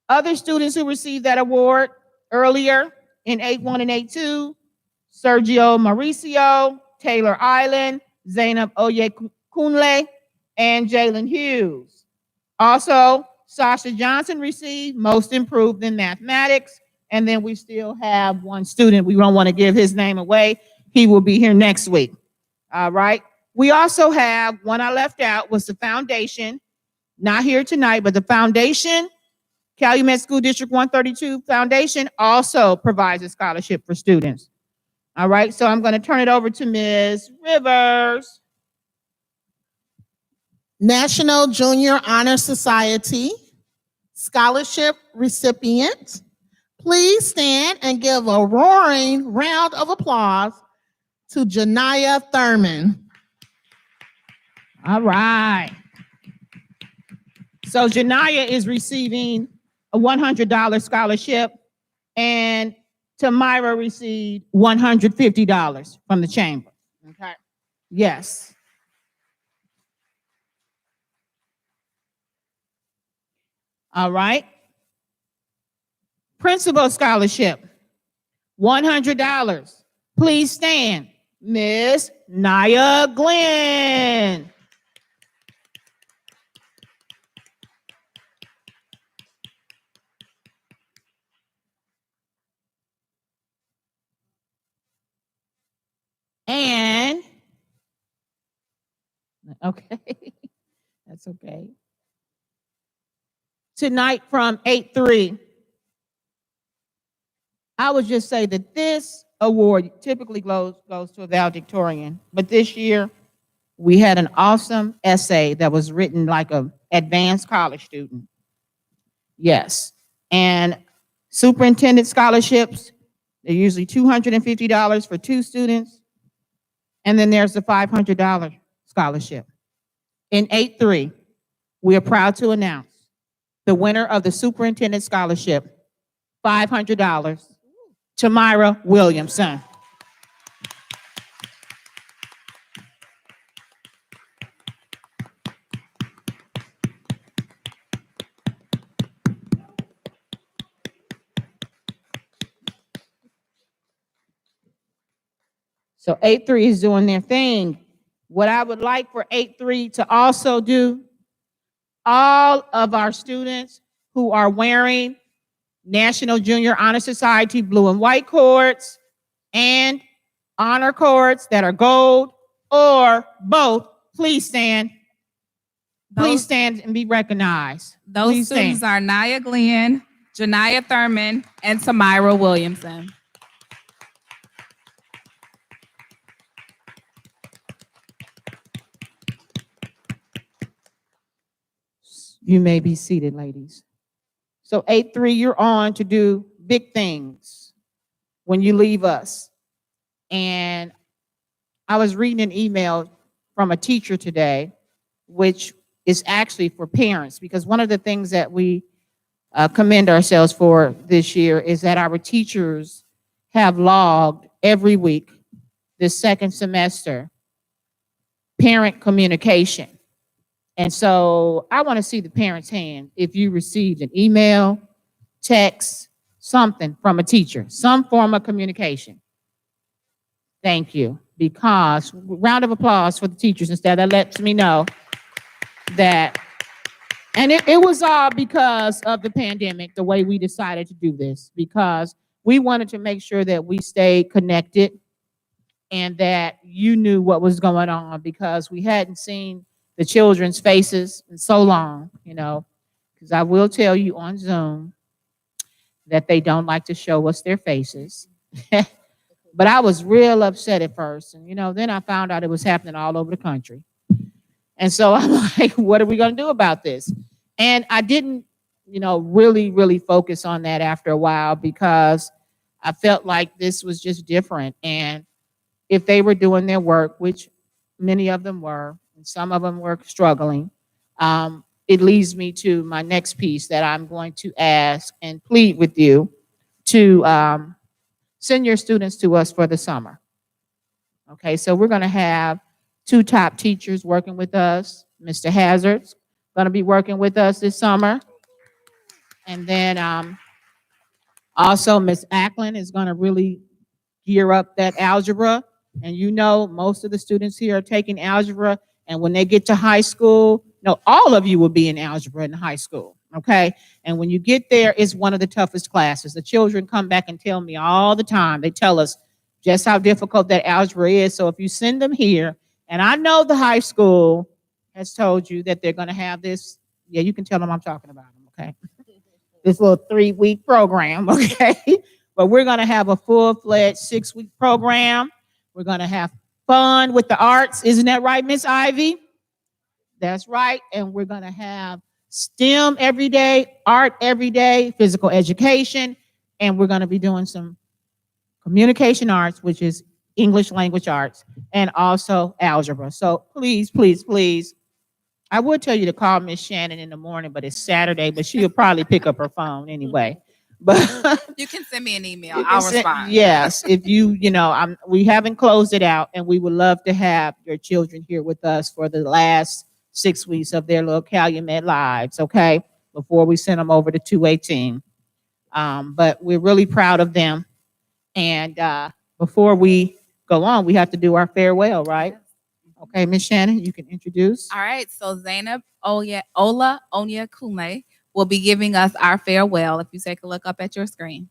Other students who received that award earlier in 8-1 and 8-2, Sergio Mauricio, Taylor Island, Zainab Oyekunle, and Jalen Hughes. Also, Sasha Johnson received Most Improved in Mathematics. And then we still have one student. We don't want to give his name away. He will be here next week. All right. We also have, one I left out was the foundation. Not here tonight, but the foundation, Calumet School District 132 Foundation, also provides a scholarship for students. All right. So I'm going to turn it over to Ms. Rivers. National Junior Honor Society scholarship recipient. Please stand and give a roaring round of applause to Janiyah Thurman. All right. So Janiyah is receiving a $100 scholarship, and Tamira received $150 from the chamber. Okay. Yes. All right. Principal scholarship, $100. Please stand. Miss Naya Glenn. And, okay, that's okay. Tonight from 8-3, I would just say that this award typically goes to a valedictorian, but this year we had an awesome essay that was written like an advanced college student. Yes. And superintendent scholarships, they're usually $250 for 2 students. And then there's the $500 scholarship. In 8-3, we are proud to announce the winner of the superintendent scholarship, $500, Tamira Williamson. So 8-3 is doing their thing. What I would like for 8-3 to also do, all of our students who are wearing National Junior Honor Society blue and white cords and honor cords that are gold or both, please stand. Please stand and be recognized. Those Please students stand. are Naya Glenn, Janiyah Thurman, and Tamira Williamson. You may be seated, ladies. So 8-3, you're on to do big things when you leave us. And I was reading an email from a teacher today, which is actually for parents, because one of the things that we commend ourselves for this year is that our teachers have logged every week this second semester parent communication. And so I want to see the parent's hand if you received an email, text, something from a teacher, some form of communication. Thank you. Because, round of applause for the teachers instead. That lets me know that, and it was all because of the pandemic, the way we decided to do this, because we wanted to make sure that we stayed connected and that you knew what was going on, because we hadn't seen the children's faces in so long, because I will tell you on Zoom that they don't like to show us their faces. But I was real upset at first. And, then I found out it was happening all over the country. And so I'm like, what are we going to do about this? And I didn't, really, really focus on that after a while, because I felt like this was just different. And if they were doing their work, which many of them were, and some of them were struggling, it leads me to my next piece that I'm going to ask and plead with you to send your students to us for the summer. Okay, so we're going to have 2 top teachers working with us. Mr. Hazard's going to be working with us this summer. And then also Miss Ackland is going to really gear up that algebra. And most of the students here are taking algebra. And when they get to high school, no, all of you will be in algebra in high school. Okay. And when you get there, it's one of the toughest classes. The children come back and tell me all the time. They tell us just how difficult that algebra is. So if you send them here, and I know the high school has told you that they're going to have this. Yeah, you can tell them I'm talking about them. Okay. This little 3-week program. Okay. But we're going to have a full-fledged 6-week program. We're going to have fun with the arts. Isn't that right, Miss Ivy? That's right. And we're going to have STEM every day, art every day, physical education, and we're going to be doing some communication arts, which is English language arts, and also algebra. So please, please, please, I would tell you to call Miss Shannon in the morning, but it's Saturday, but she'll probably pick up her phone anyway. But you can send me an email. I'll respond. Yes, if we haven't closed it out, and we would love to have your children here with us for the last 6 weeks of their little Calumet lives, okay, before we send them over to 218. But we're really proud of them. And before we go on, we have to do our farewell, right? Okay, Miss Shannon, you can introduce. All right, so Zainab Ola Onya Kume will be giving us our farewell. If you take a look up at your screen.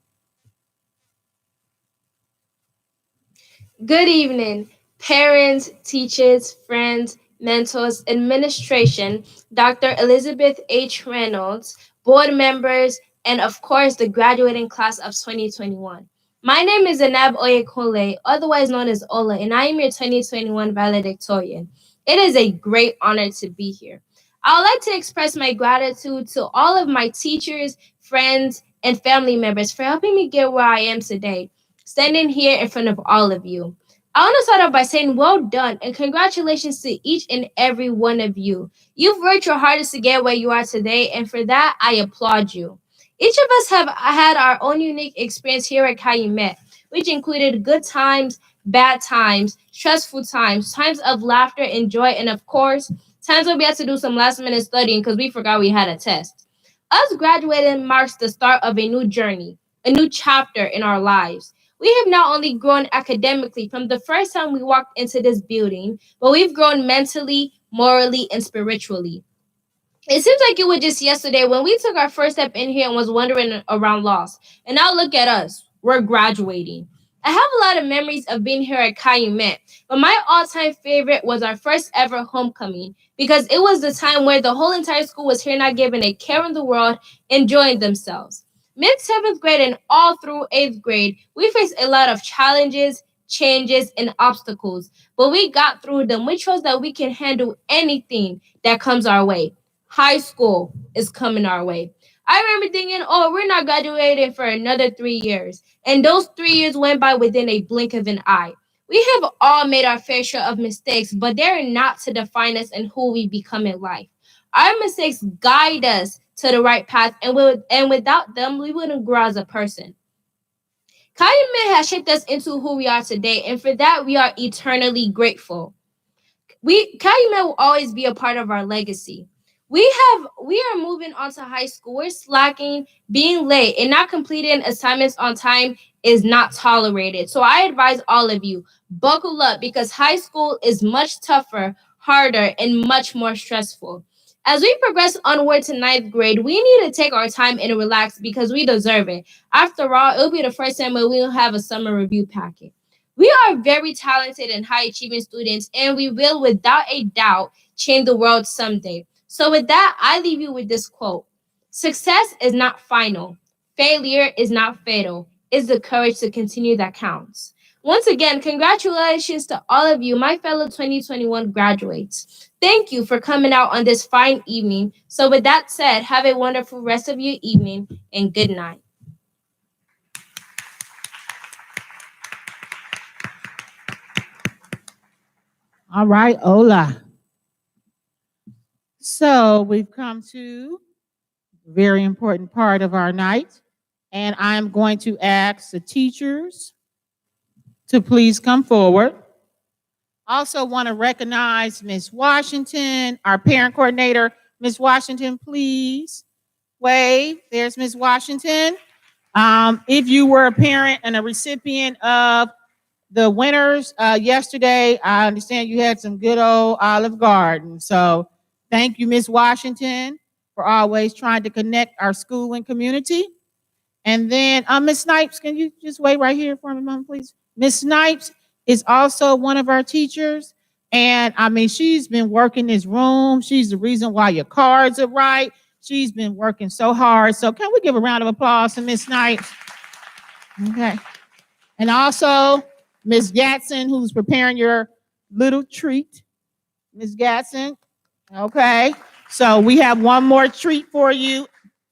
Good evening, parents, teachers, friends, mentors, administration, Dr. Elizabeth H. Reynolds, board members, and of course, the graduating class of 2021. My name is Zainab Oyekole, otherwise known as Ola, and I am your 2021 valedictorian. It is a great honor to be here. I would like to express my gratitude to all of my teachers, friends, and family members for helping me get where I am today, standing here in front of all of you. I want to start off by saying well done and congratulations to each and every one of you. You've worked your hardest to get where you are today, and for that, I applaud you. Each of us have had our own unique experience here at Calumet, which included good times, bad times, stressful times, times of laughter and joy, and of course, times when we had to do some last minute studying because we forgot we had a test. Us graduating marks the start of a new journey, a new chapter in our lives. We have not only grown academically from the first time we walked into this building, but we've grown mentally, morally, and spiritually. It seems like it was just yesterday when we took our first step in here and was wandering around lost. And now look at us. We're graduating. I have a lot of memories of being here at Calumet, but my all-time favorite was our first ever homecoming because it was the time where the whole entire school was here not giving a care in the world, enjoying themselves. Mid 7th grade and all through 8th grade, we faced a lot of challenges, changes, and obstacles, but we got through them, which shows that we can handle anything that comes our way. High school is coming our way. I remember thinking, oh, we're not graduating for another 3 years. And those 3 years went by within a blink of an eye. We have all made our fair share of mistakes, but they're not to define us and who we become in life. Our mistakes guide us to the right path, and without them, we wouldn't grow as a person. Calumet has shaped us into who we are today, and for that, we are eternally grateful. Calumet will always be a part of our legacy. We are moving on to high school. We're slacking, being late, and not completing assignments on time is not tolerated. So I advise all of you, buckle up because high school is much tougher, harder, and much more stressful. As we progress onward to ninth grade, we need to take our time and relax because we deserve it. After all, it'll be the first time when we'll have a summer review packet. We are very talented and high achieving students, and we will, without a doubt, change the world someday. So, with that, I leave you with this quote: Success is not final, failure is not fatal. It's the courage to continue that counts. Once again, congratulations to all of you, my fellow 2021 graduates. Thank you for coming out on this fine evening. So, with that said, have a wonderful rest of your evening and good night. All right, Ola. So we've come to a very important part of our night, and I'm going to ask the teachers to please come forward. Also want to recognize Miss Washington, our parent coordinator. Miss Washington, please wave. There's Miss Washington. If you were a parent and a recipient of the winners yesterday, I understand you had some good old Olive Garden. So thank you, Miss Washington, for always trying to connect our school and community. And then Miss Snipes, can you just wait right here for me, Mom, please? Miss Snipes is also one of our teachers. And I mean, she's been working this room. She's the reason why your cards are right. She's been working so hard. So can we give a round of applause to Miss Snipes? Okay. And also Miss Gatson, who's preparing your little treat. Miss Gatson, okay. So we have one more treat for you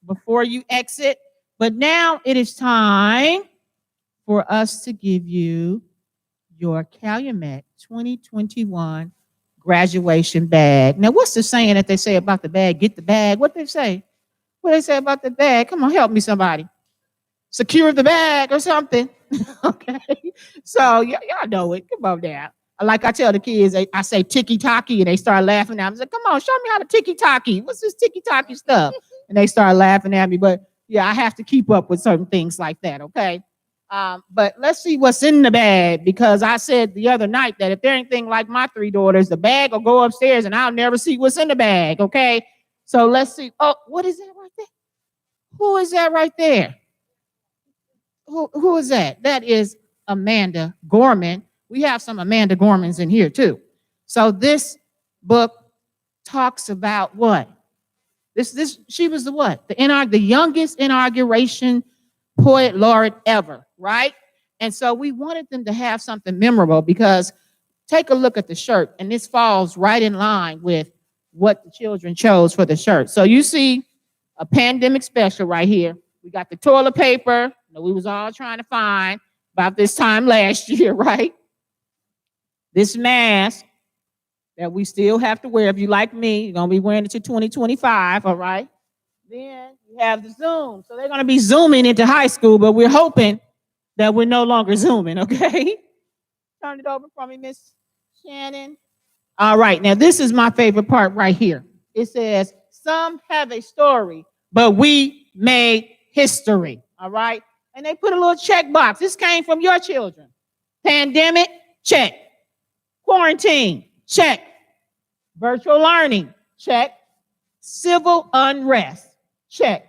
before you exit. But now it is time for us to give you your Calumet 2021 graduation bag. Now, what's the saying that they say about the bag? Get the bag. What they say? What they say about the bag? Come on, help me, somebody. Secure the bag or something. Okay. So y'all know it. Come on now. Like I tell the kids, I say ticky-tacky and they start laughing at me. I say, come on, show me how to ticky-tacky. What's this ticky-tacky stuff? And they start laughing at me. But yeah, I have to keep up with certain things like that, okay? But let's see what's in the bag, because I said the other night that if they're anything like my three daughters, the bag will go upstairs and I'll never see what's in the bag, okay? So let's see. Oh, what is that right there? Who is that right there? Who is that? That is Amanda Gorman. We have some Amanda Gormans in here too. So this book talks about what? She was the what? The youngest inauguration poet laureate ever, right? And so we wanted them to have something memorable, because take a look at the shirt, and this falls right in line with what the children chose for the shirt. So you see a pandemic special right here. We got the toilet paper that we was all trying to find about this time last year, right? This mask that we still have to wear. If you like me, you're going to be wearing it to 2025, all right? Then you have the Zoom. So they're going to be Zooming into high school, but we're hoping that we're no longer Zooming, okay? Turn it over for me, Miss Shannon. All right, now this is my favorite part right here. It says, some have a story, but we made history, all right? And they put a little check box. This came from your children. Pandemic, check. Quarantine, check. Virtual learning, check. Civil unrest, check.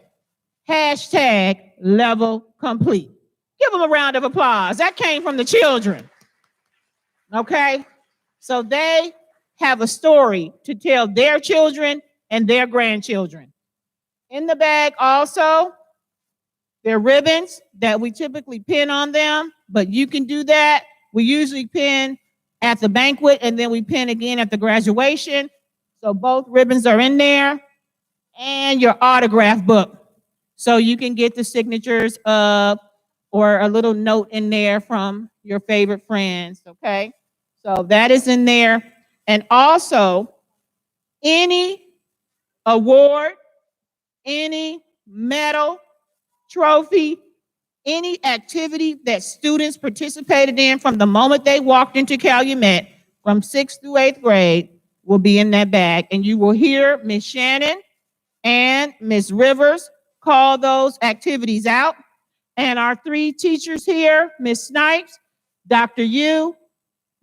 Hashtag level complete. Give them a round of applause. That came from the children. Okay? So they have a story to tell their children and their grandchildren. In the bag also, there are ribbons that we typically pin on them, but you can do that. We usually pin at the banquet and then we pin again at the graduation. So both ribbons are in there, and your autograph book. So you can get the signatures of, or a little note in there from your favorite friends, okay? So that is in there. And also, any award, any medal, trophy, any activity that students participated in from the moment they walked into Calumet from 6th through 8th grade will be in that bag. And you will hear Miss Shannon and Miss Rivers call those activities out. And our three teachers here, Miss Snipes, Dr.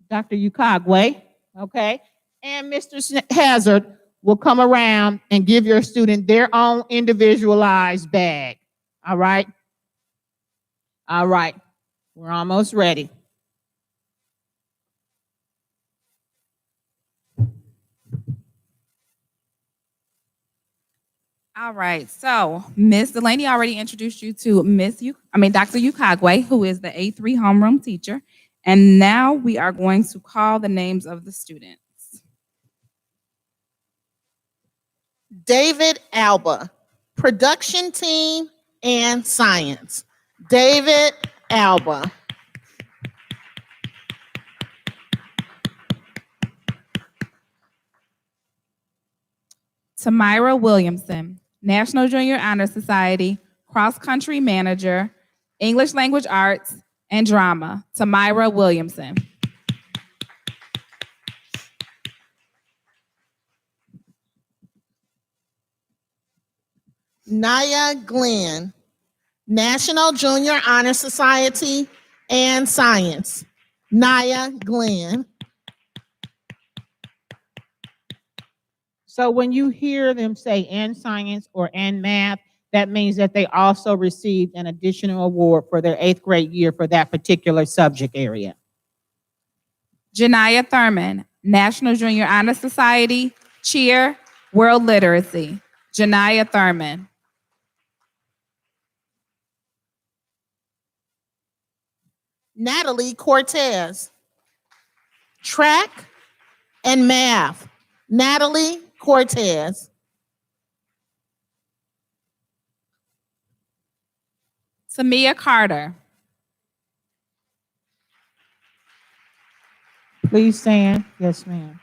Dr. Ukagwe, okay, and Mr. Hazard will come around and give your student their own individualized bag. All right? All right. We're almost ready. All right. So Miss Delaney already introduced you to Dr. Ukagwe, who is the A3 homeroom teacher. And now we are going to call the names of the students. David Alba, production team and science. David Alba. Tamira Williamson, National Junior Honor Society, cross country manager, English language arts, and drama. Tamira Williamson. Naya Glenn, National Junior Honor Society and science. Naya Glenn. So when you hear them say and science or and math, that means that they also received an additional award for their 8th grade year for that particular subject area. Janiyah Thurman, National Junior Honor Society, cheer, world literacy. Janiyah Thurman. Natalie Cortez, track and math. Natalie Cortez. Tamia Carter. Please stand. Yes, ma'am.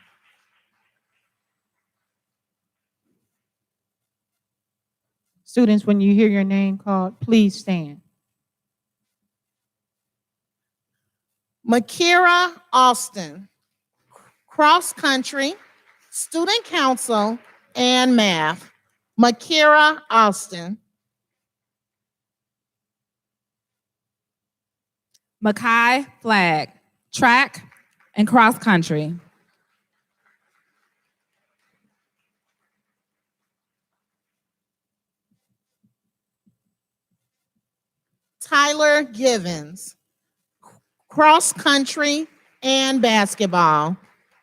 Students, when you hear your name called, please stand. Makira Austin, cross country, student council, and math. Makira Austin. Makai Flagg, track and cross country. Tyler Givens, cross country and basketball.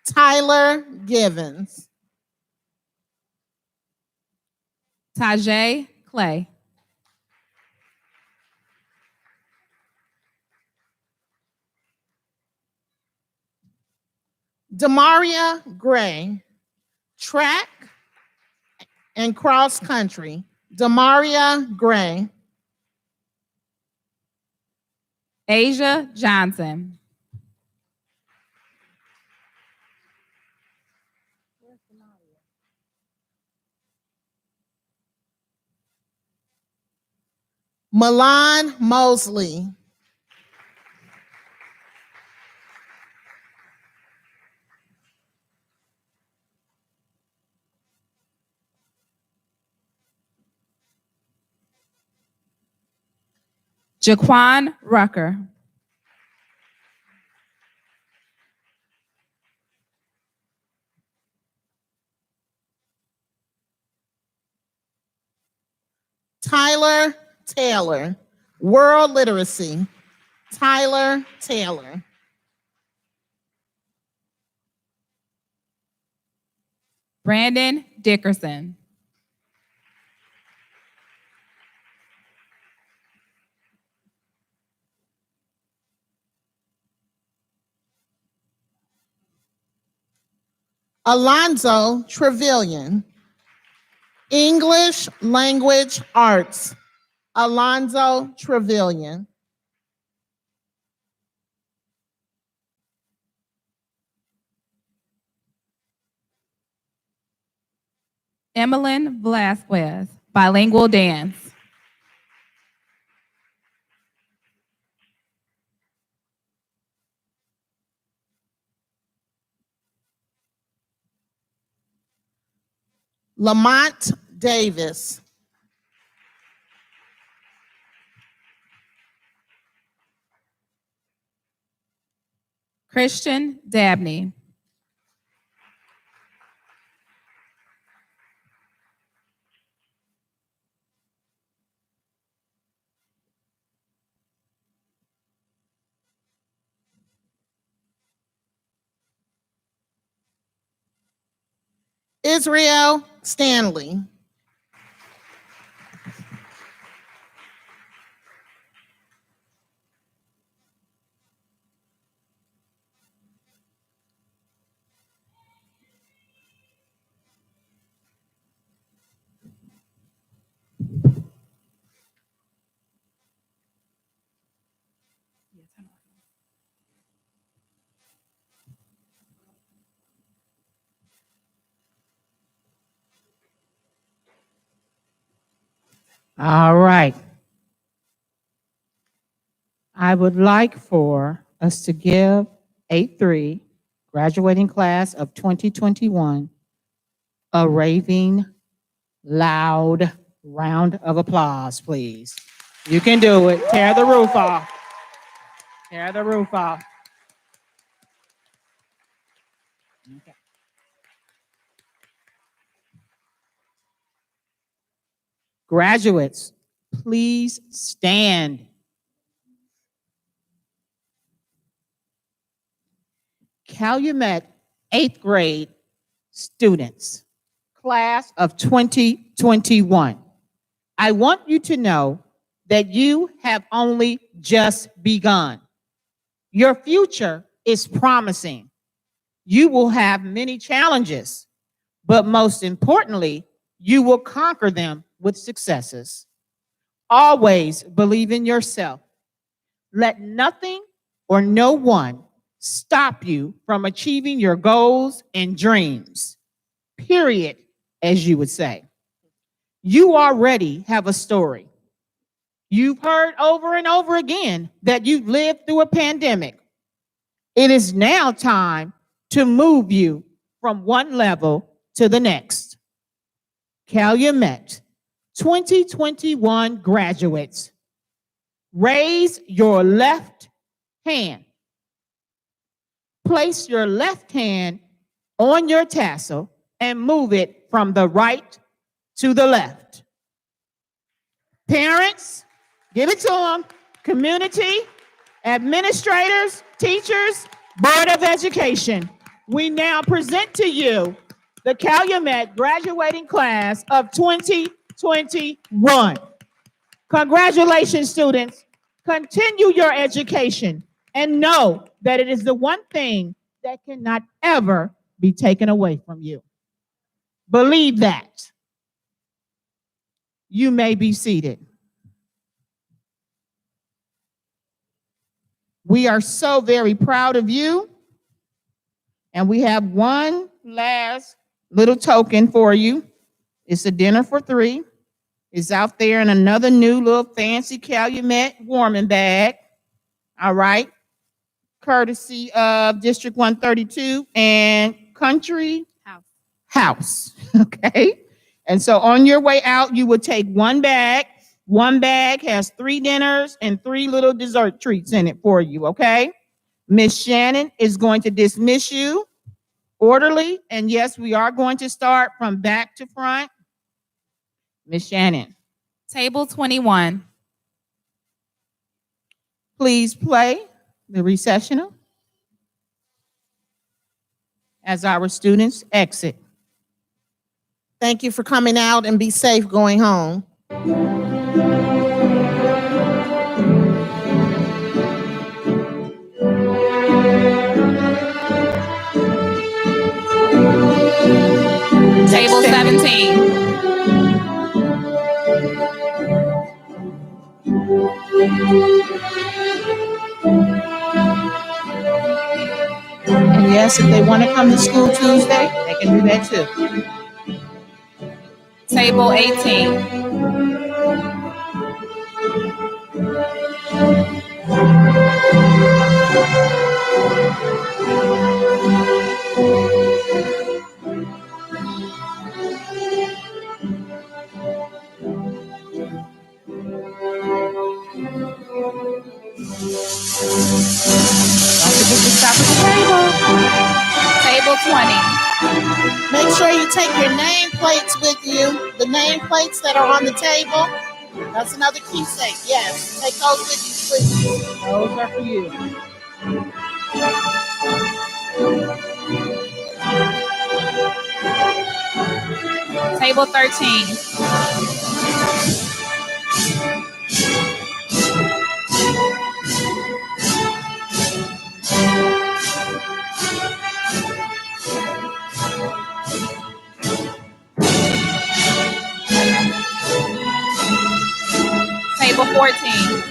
Tyler Givens. Tajay Clay. Demaria Gray, track and cross country. Demaria Gray. Asia Johnson. Milan Mosley. Jaquan Rucker. Tyler Taylor, world literacy. Tyler Taylor. Brandon Dickerson. Alonzo Trevelyan, English language arts. Alonzo Trevelyan. Emmeline Velasquez, bilingual dance. Lamont Davis. Christian Dabney. Israel Stanley. All right. I would like for us to give 8-3, graduating class of 2021, a raving, loud round of applause, please. You can do it. Tear the roof off. Tear the roof off. Okay. Graduates, please stand. Calumet 8th grade students, class of 2021. I want you to know that you have only just begun. Your future is promising. You will have many challenges, but most importantly, you will conquer them with successes. Always believe in yourself. Let nothing or no one stop you from achieving your goals and dreams. Period, as you would say. You already have a story. You've heard over and over again that you've lived through a pandemic. It is now time to move you from one level to the next. Calumet 2021 graduates, raise your left hand. Place your left hand on your tassel and move it from the right to the left. Parents, give it to them. Community, administrators, teachers, Board of Education. We now present to you the Calumet graduating class of 2021. Congratulations, students. Continue your education and know that it is the one thing that cannot ever be taken away from you. Believe that. You may be seated. We are so very proud of you. And we have one last little token for you. It's a dinner for 3. It's out there in another new little fancy Calumet warming bag. All right. Courtesy of District 132 and Country House. Okay. And so on your way out, you would take one bag. One bag has 3 dinners and 3 little dessert treats in it for you. Okay. Miss Shannon is going to dismiss you orderly. And yes, we are going to start from back to front. Miss Shannon. Table 21. Please play the recessional as our students exit. Thank you for coming out and be safe going home. Table 17. And yes, if they want to come to school Tuesday, they can do that too. Table 18. Don't forget to stop at the table. Table 20. Make sure you take your name plates with you. The name plates that are on the table. That's another keepsake. Yes, take those with you, please. Those are for you. Table 13. Table 14.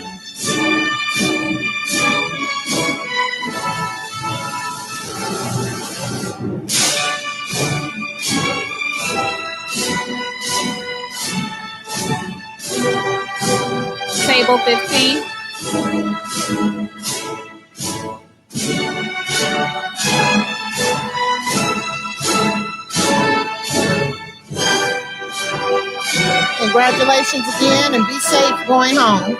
Table 15. Congratulations again and be safe going home.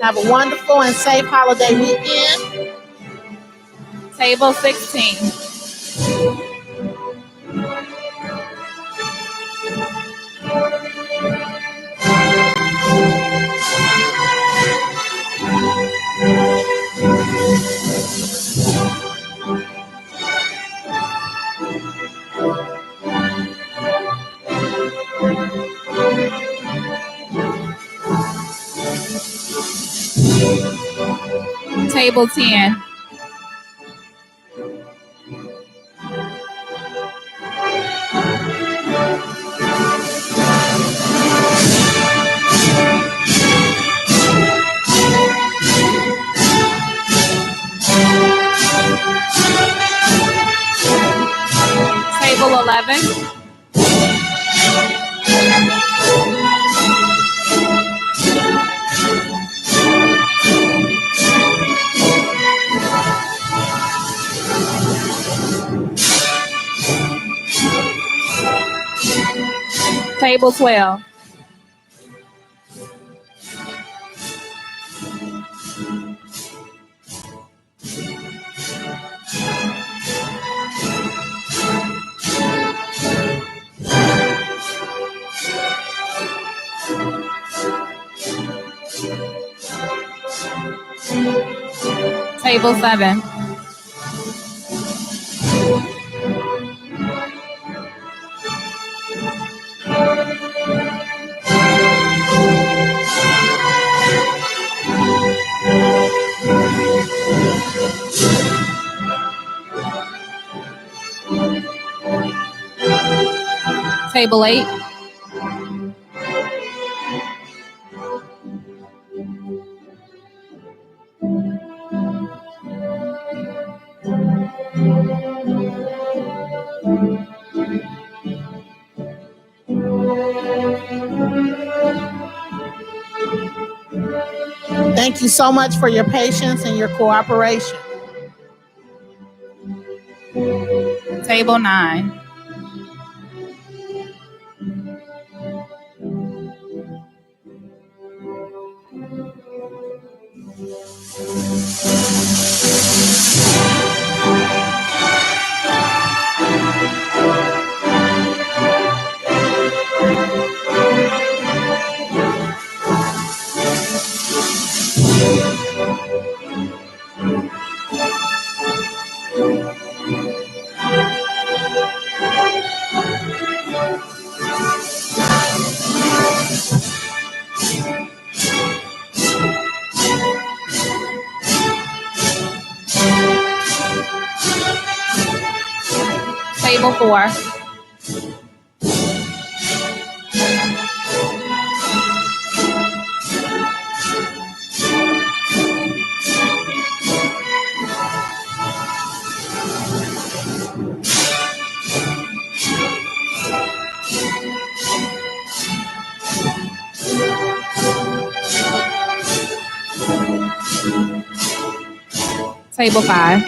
Have a wonderful and safe holiday weekend. Table 16. Table 10. Table 11. Table 12. Table 7. Table 8. Thank you so much for your patience and your cooperation. Table 9. Table 4. Table 5.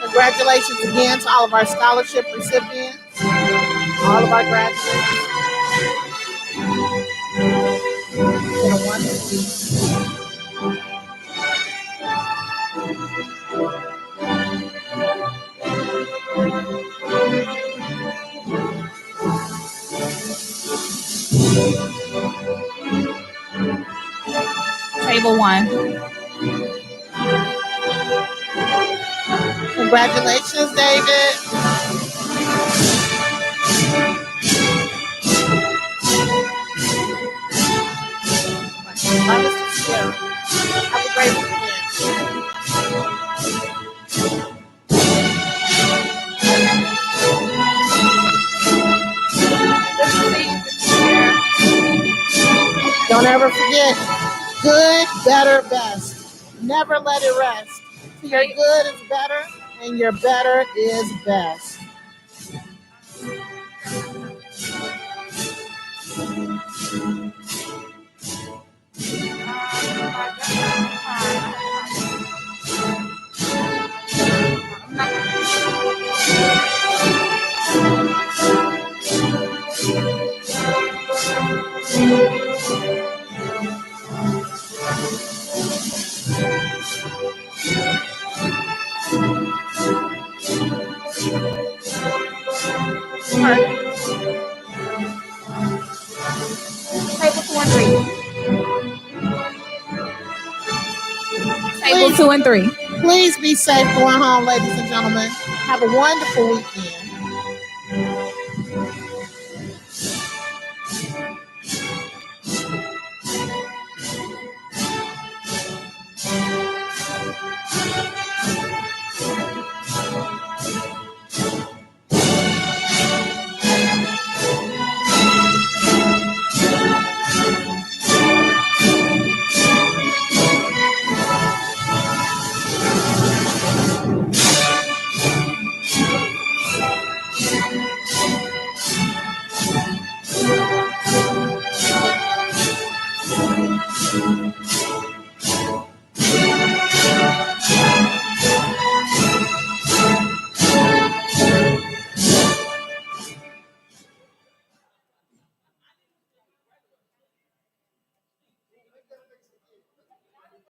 Congratulations again to all of our scholarship recipients, all of our graduates. Been a wonderful week. Table 1. Congratulations, David. Bye, Mr. Sierra. Have a great weekend. Don't ever forget, good, better, best. Never let it rest. Your good is better, and your better is best. Table 2 and 3. Table 2 and 3. Please be safe going home, ladies and gentlemen. Have a wonderful weekend.